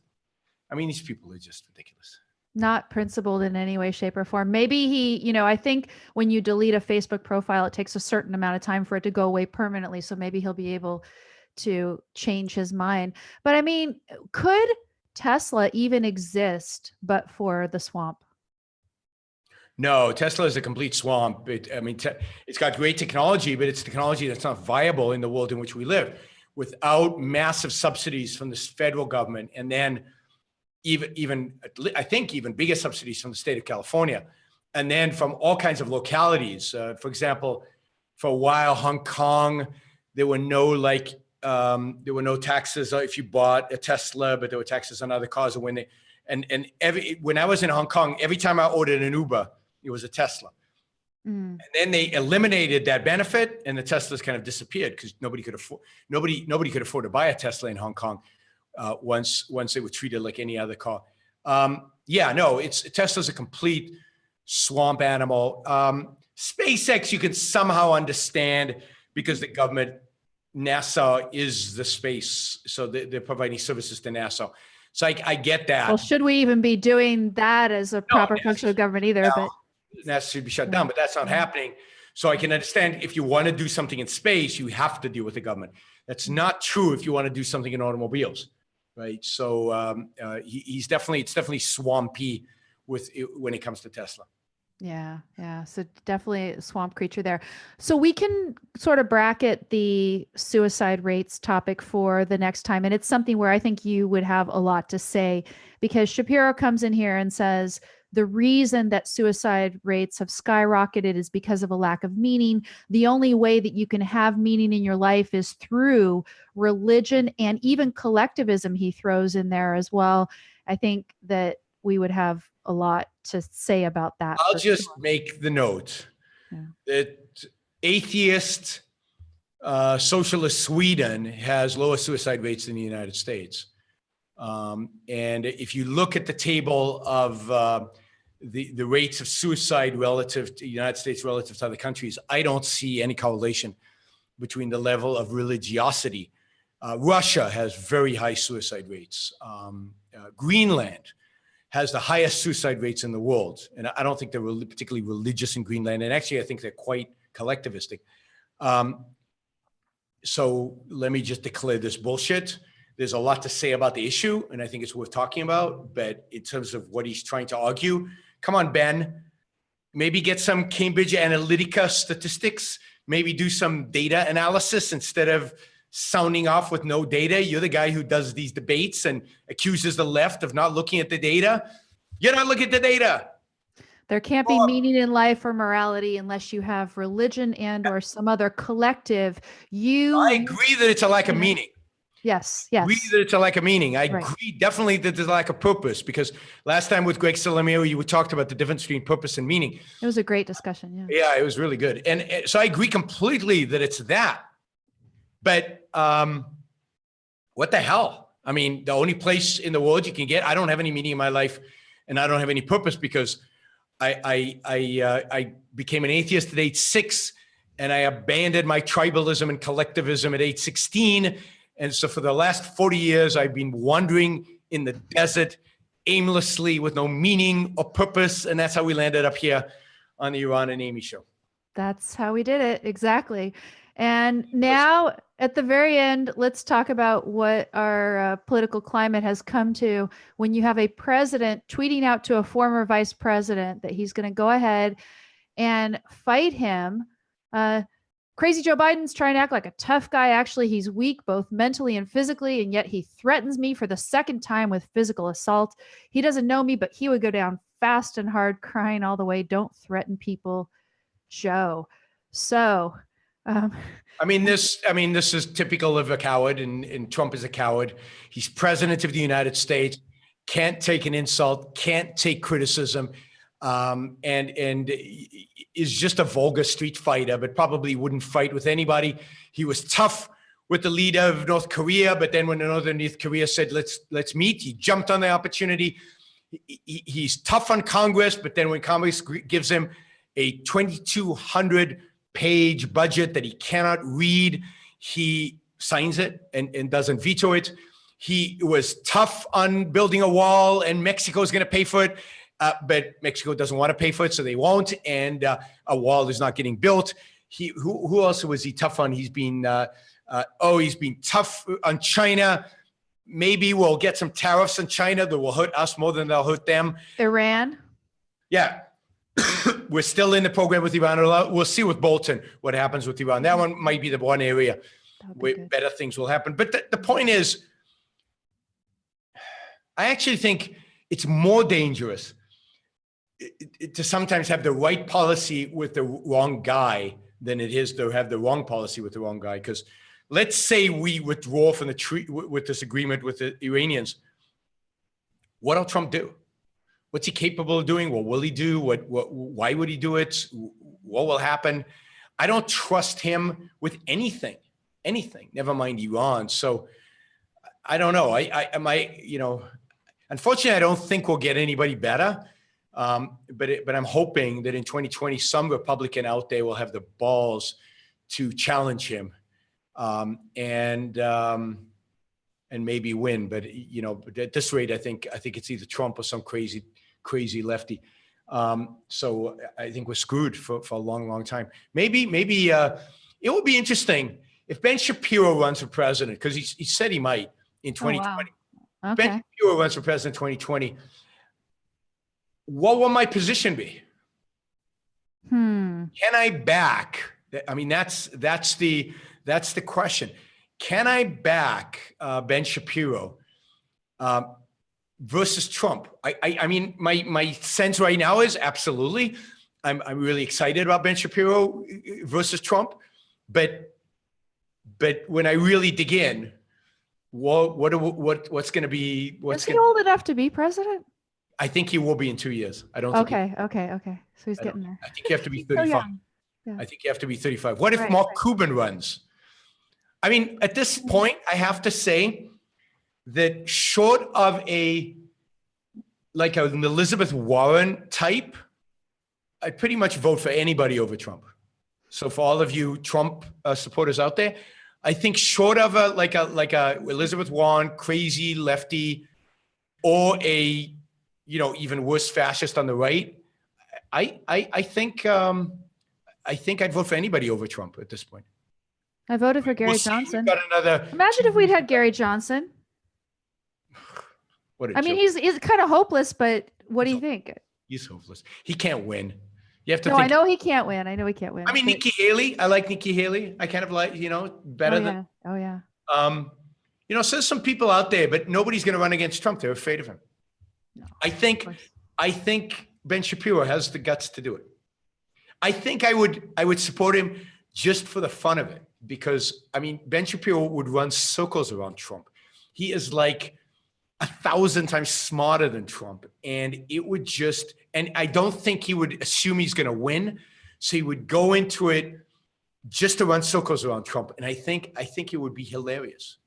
I mean, these people are just ridiculous. Not principled in any way, shape, or form. Maybe he, I think when you delete a Facebook profile, it takes a certain amount of time for it to go away permanently. So maybe he'll be able to change his mind. But I mean, could Tesla even exist but for the swamp? No, Tesla is a complete swamp. It's got great technology, but it's technology that's not viable in the world in which we live without massive subsidies from the federal government. And then even I think even bigger subsidies from the state of California. And then from all kinds of localities. For example, for a while, Hong Kong, there were no taxes if you bought a Tesla, but there were taxes on other cars. When I was in Hong Kong, every time I ordered an Uber, it was a Tesla. And then they eliminated that benefit, and the Teslas kind of disappeared because nobody could afford to buy a Tesla in Hong Kong once they were treated like any other car. Tesla's a complete swamp animal. SpaceX you can somehow understand because the government, NASA is the space, so they're providing services to NASA. So I get that. Well, should we even be doing that as a proper function of government either? No, but NASA should be shut down, but that's not happening. So I can understand if you want to do something in space, you have to deal with the government. That's not true if you want to do something in automobiles, right? So it's definitely swampy when it comes to Tesla. Yeah. So definitely a swamp creature there. So we can sort of bracket the suicide rates topic for the next time. And it's something where I think you would have a lot to say, because Shapiro comes in here and says, the reason that suicide rates have skyrocketed is because of a lack of meaning. The only way that you can have meaning in your life is through religion and even collectivism, he throws in there as well. I think that we would have a lot to say about that. I'll just make the note that atheist socialist Sweden has lower suicide rates than the United States. And if you look at the table of the rates of suicide relative to the United States relative to other countries, I don't see any correlation between the level of religiosity. Russia has very high suicide rates. Greenland has the highest suicide rates in the world. And I don't think they're particularly religious in Greenland. And actually, I think they're quite collectivistic. So let me just declare this bullshit. There's a lot to say about the issue, and I think it's worth talking about. But in terms of what he's trying to argue, come on, Ben, maybe get some Cambridge Analytica statistics, maybe do some data analysis instead of sounding off with no data. You're the guy who does these debates and accuses the left of not looking at the data. You're not looking at the data. There can't be meaning in life or morality unless you have religion and or some other collective. I agree that it's a lack of meaning. Yes. I agree that it's a lack of meaning. I agree definitely that there's a lack of purpose, because last time with Greg Salamero, you talked about the difference between purpose and meaning. It was a great discussion. Yeah, it was really good. And so I agree completely that it's that. But what the hell? I mean, the only place in the world you can get, I don't have any meaning in my life and I don't have any purpose because I became an atheist at age 6 and I abandoned my tribalism and collectivism at age 16. And so for the last 40 years, I've been wandering in the desert aimlessly with no meaning or purpose. And that's how we landed up here on the Yaron and Amy show. That's how we did it. Exactly. And now at the very end, let's talk about what our political climate has come to when you have a president tweeting out to a former vice president that he's going to go ahead and fight him. Crazy Joe Biden's trying to act like a tough guy. Actually, he's weak, both mentally and physically, and yet he threatens me for the second time with physical assault. He doesn't know me, but he would go down fast and hard, crying all the way. Don't threaten people, Joe. So, this is typical of a coward, and Trump is a coward. He's president of the United States, can't take an insult, can't take criticism. and is just a vulgar street fighter, but probably wouldn't fight with anybody. He was tough with the leader of North Korea, but then when North Korea said, let's meet, he jumped on the opportunity. He's tough on Congress, but then when Congress gives him a 2,200 page budget that he cannot read, he signs it and doesn't veto it. He was tough on building a wall, and Mexico is going to pay for it, but Mexico doesn't want to pay for it, so they won't, and a wall is not getting built. Who else was he tough on? He's been he's been tough on China. Maybe we'll get some tariffs on China that will hurt us more than they'll hurt them. Iran. Yeah. We're still in the program with Iran. We'll see with Bolton what happens with Iran. That one might be the one area where better things will happen. But the point is, I actually think it's more dangerous to sometimes have the right policy with the wrong guy than it is to have the wrong policy with the wrong guy. Because let's say we withdraw from the treaty with this agreement with the Iranians. What'll Trump do? What's he capable of doing? What will he do? Why would he do it? What will happen? I don't trust him with anything, never mind Iran. So I don't know. Unfortunately, I don't think we'll get anybody better. But I'm hoping that in 2020, some Republican out there will have the balls to challenge him and maybe win. But but at this rate, I think it's either Trump or some crazy lefty. So I think we're screwed for a long, long time. Maybe it would be interesting if Ben Shapiro runs for president, because he said he might in 2020. Oh, wow. Okay. Ben Shapiro runs for president in 2020. What will my position be? Can I back? I mean, that's the question. Can I back Ben Shapiro versus Trump? I mean, my sense right now is absolutely. I'm really excited about Ben Shapiro versus Trump, but when I really dig in, what's going to be? Is he old enough to be president? I think he will be in 2 years. I don't think. Okay. So he's getting there. I think you have to be 35. Yeah. I think you have to be 35. What if Mark Cuban runs? I mean, at this point, I have to say that short of an Elizabeth Warren type, I'd pretty much vote for anybody over Trump. So for all of you Trump supporters out there, I think short of a Elizabeth Warren crazy lefty, or a even worse fascist on the right, I think I'd vote for anybody over Trump at this point. I voted for Gary Johnson. Imagine if we'd had Gary Johnson. He's kind of hopeless, but what do you think? He's hopeless. He can't win. You have to. No, think. I know he can't win. I mean, Nikki Haley. I like Nikki Haley. I kind of like better than. Oh yeah. So there's some people out there, but nobody's going to run against Trump. They're afraid of him. No, I think Ben Shapiro has the guts to do it. I think I would support him just for the fun of it, because Ben Shapiro would run circles around Trump. He is like 1,000 times smarter than Trump, and I don't think he would assume he's going to win, so he would go into it just to run circles around Trump. And I think it would be hilarious.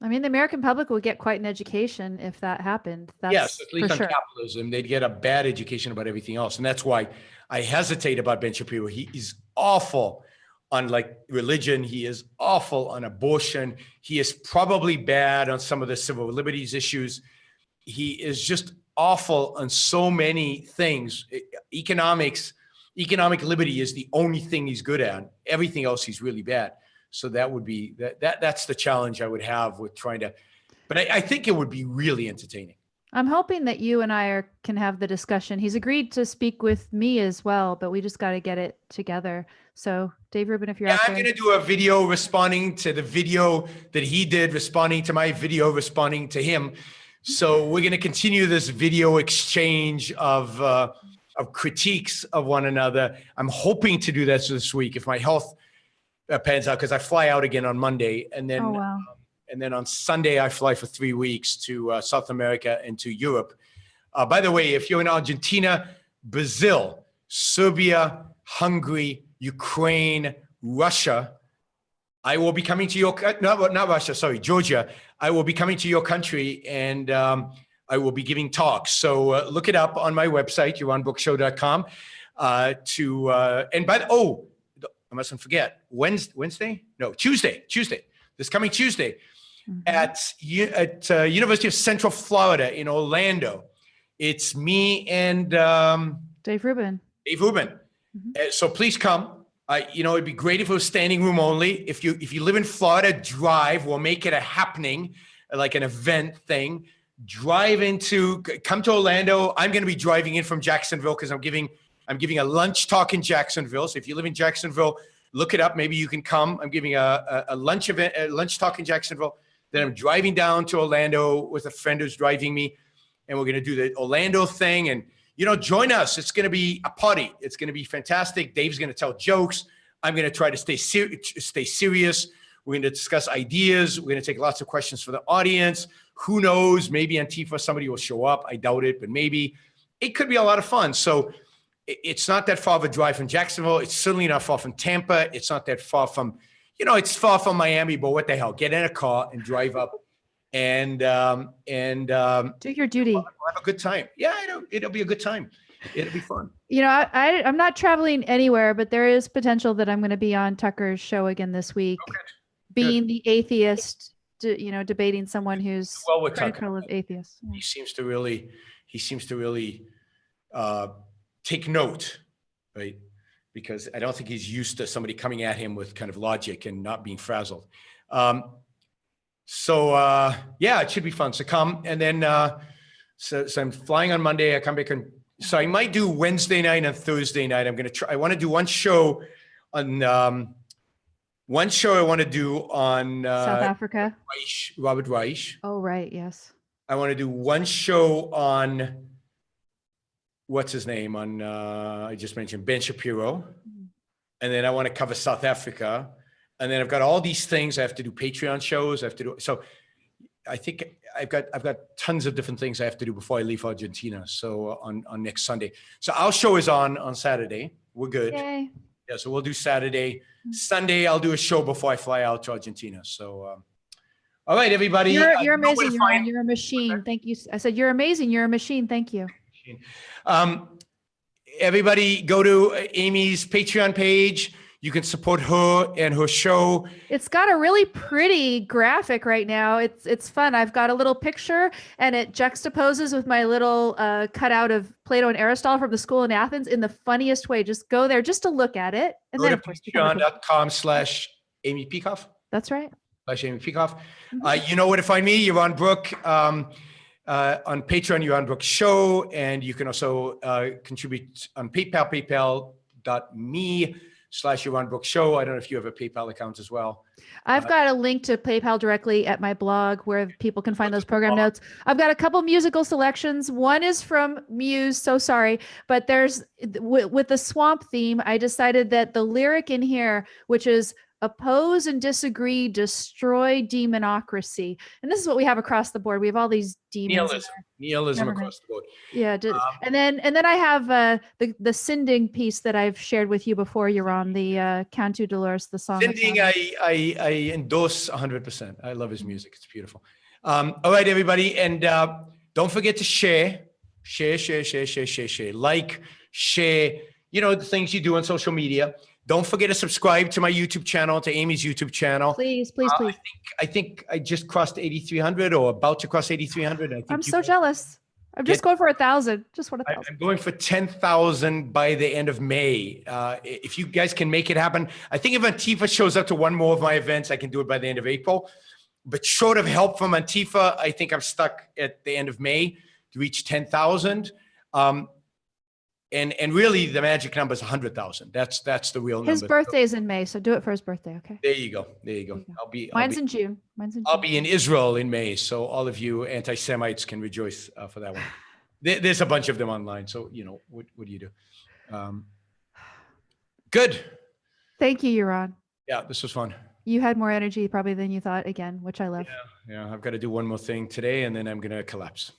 I mean, the American public would get quite an education if that happened. Yes, at least on capitalism, they'd get a bad education about everything else. And that's why I hesitate about Ben Shapiro. He is awful on religion. He is awful on abortion. He is probably bad on some of the civil liberties issues. He is just awful on so many things. Economic liberty is the only thing he's good at. Everything else he's really bad. So that would be that's the challenge I would have with trying to, but I think it would be really entertaining. I'm hoping that you and I can have the discussion. He's agreed to speak with me as well, but we just got to get it together. So Dave Rubin, if you're out there. I'm going to do a video responding to the video that he did, responding to my video, responding to him. So we're going to continue this video exchange of critiques of one another. I'm hoping to do that this week if my health pans out, because I fly out again on Monday, and then and then on Sunday I fly for 3 weeks to South America and to Europe. By the way, if you're in Argentina, Brazil, Serbia, Hungary, Ukraine, Russia, I will be coming to your, not Russia, sorry, Georgia. I will be coming to your country and I will be giving talks. So look it up on my website, yaronbrookshow.com. And by the, oh, I mustn't forget, Tuesday, this coming Tuesday at University of Central Florida in Orlando. It's me and Dave Rubin. So please come. It'd be great if it was standing room only. If you live in Florida, drive. We'll make it a happening, like an event thing. Come to Orlando. I'm going to be driving in from Jacksonville because I'm giving a lunch talk in Jacksonville. So if you live in Jacksonville, look it up. Maybe you can come. I'm giving a lunch event, a lunch talk in Jacksonville. Then I'm driving down to Orlando with a friend who's driving me, and we're going to do the Orlando thing. And join us. It's going to be a party. It's going to be fantastic. Dave's going to tell jokes. I'm going to try to stay serious. We're going to discuss ideas. We're going to take lots of questions for the audience. Who knows? Maybe Antifa, somebody will show up. I doubt it, but maybe. It could be a lot of fun. So it's not that far of a drive from Jacksonville. It's certainly not far from Tampa. It's not that far from, it's far from Miami, but what the hell? Get in a car and drive up and do your duty. We'll have a good time. Yeah, it'll be a good time. It'll be fun. I'm not traveling anywhere, but there is potential that I'm going to be on Tucker's show again this week, being the atheist, debating someone who's critical of atheists. Yeah. He seems to really take note, right? Because I don't think he's used to somebody coming at him with kind of logic and not being frazzled. So it should be fun. So come, and then so I'm flying on Monday. I come back on. So I might do Wednesday night and Thursday night. I'm gonna try. I want to do one show on South Africa. Robert Reich. Oh right, yes. I want to do one show on what's his name on I just mentioned Ben Shapiro, and then I want to cover South Africa. And then I've got all these things. I have to do Patreon shows. I have to do. So I think I've got tons of different things I have to do before I leave Argentina. So on next Sunday. So our show is on Saturday. We're good. Yay. Yeah. So we'll do Saturday. Sunday I'll do a show before I fly out to Argentina. So all right, everybody. You're amazing. You're a machine. Thank you. I said you're amazing. You're a machine. Thank you. Everybody go to Amy's Patreon page. You can support her and her show. It's got a really pretty graphic right now. It's fun. I've got a little picture and it juxtaposes with my little cutout of Plato and Aristotle from the school in Athens in the funniest way. Just go there just to look at it. And go then to of course, patreon.com/Amy Peikoff. That's right. /Amy Peikoff. You know where to find me. Yaron Brook. On Patreon, Yaron Brook Show. And you can also contribute on PayPal, paypal.me/Yaron Brook Show. I don't know if you have a PayPal account as well. I've got a link to PayPal directly at my blog where people can find those program notes. I've got a couple musical selections. One is from Muse, so sorry, but there's with the swamp theme, I decided that the lyric in here, which is oppose and disagree, destroy demonocracy. And this is what we have across the board. We have all these demons. Nihilism across the board. Yeah. And then I have the Sinding piece that I've shared with you before. You're on the Canto Dolores, the song. Sinding, I endorse 100%. I love his music. It's beautiful. All right, everybody. And don't forget to share. Like, share, the things you do on social media. Don't forget to subscribe to my YouTube channel, to Amy's YouTube channel. Please. I think I just crossed 8,300 or about to cross 8,300. I'm so jealous. I'm just going for 1,000. Just 1,000. I'm going for 10,000 by the end of May. If you guys can make it happen, I think if Antifa shows up to one more of my events, I can do it by the end of April. But short of help from Antifa, I think I'm stuck at the end of May to reach 10,000. And really, the magic number is 100,000. That's the real number. His birthday's in May, so do it for his birthday, okay? There you go. Mine's in June. I'll be in Israel in May, so all of you anti-Semites can rejoice for that one. There's a bunch of them online, so what do you do? Good. Thank you, Yaron. Yeah, this was fun. You had more energy probably than you thought again, which I love. Yeah, I've got to do one more thing today, and then I'm gonna collapse.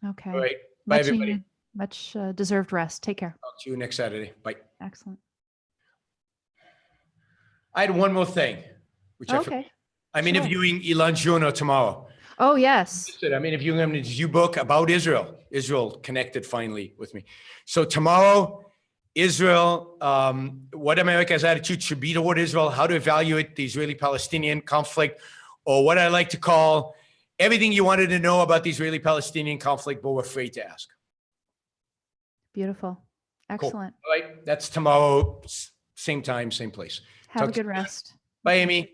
Okay. All right. Bye, Much everybody. needed, much deserved rest. Take care. Talk to you next Saturday. Bye. Excellent. I had one more thing, which I forgot. Okay. I'm Sure. interviewing Ilan Juno tomorrow. Oh, yes. I'm interviewing him in his new book about Israel. Israel connected finally with me. So tomorrow, Israel, what America's attitude should be toward Israel, how to evaluate the Israeli-Palestinian conflict, or what I like to call everything you wanted to know about the Israeli-Palestinian conflict, but were afraid to ask. Beautiful. Cool. Excellent. All right, that's tomorrow, same time, same place. Have Talk a to good you. rest. Bye, Amy.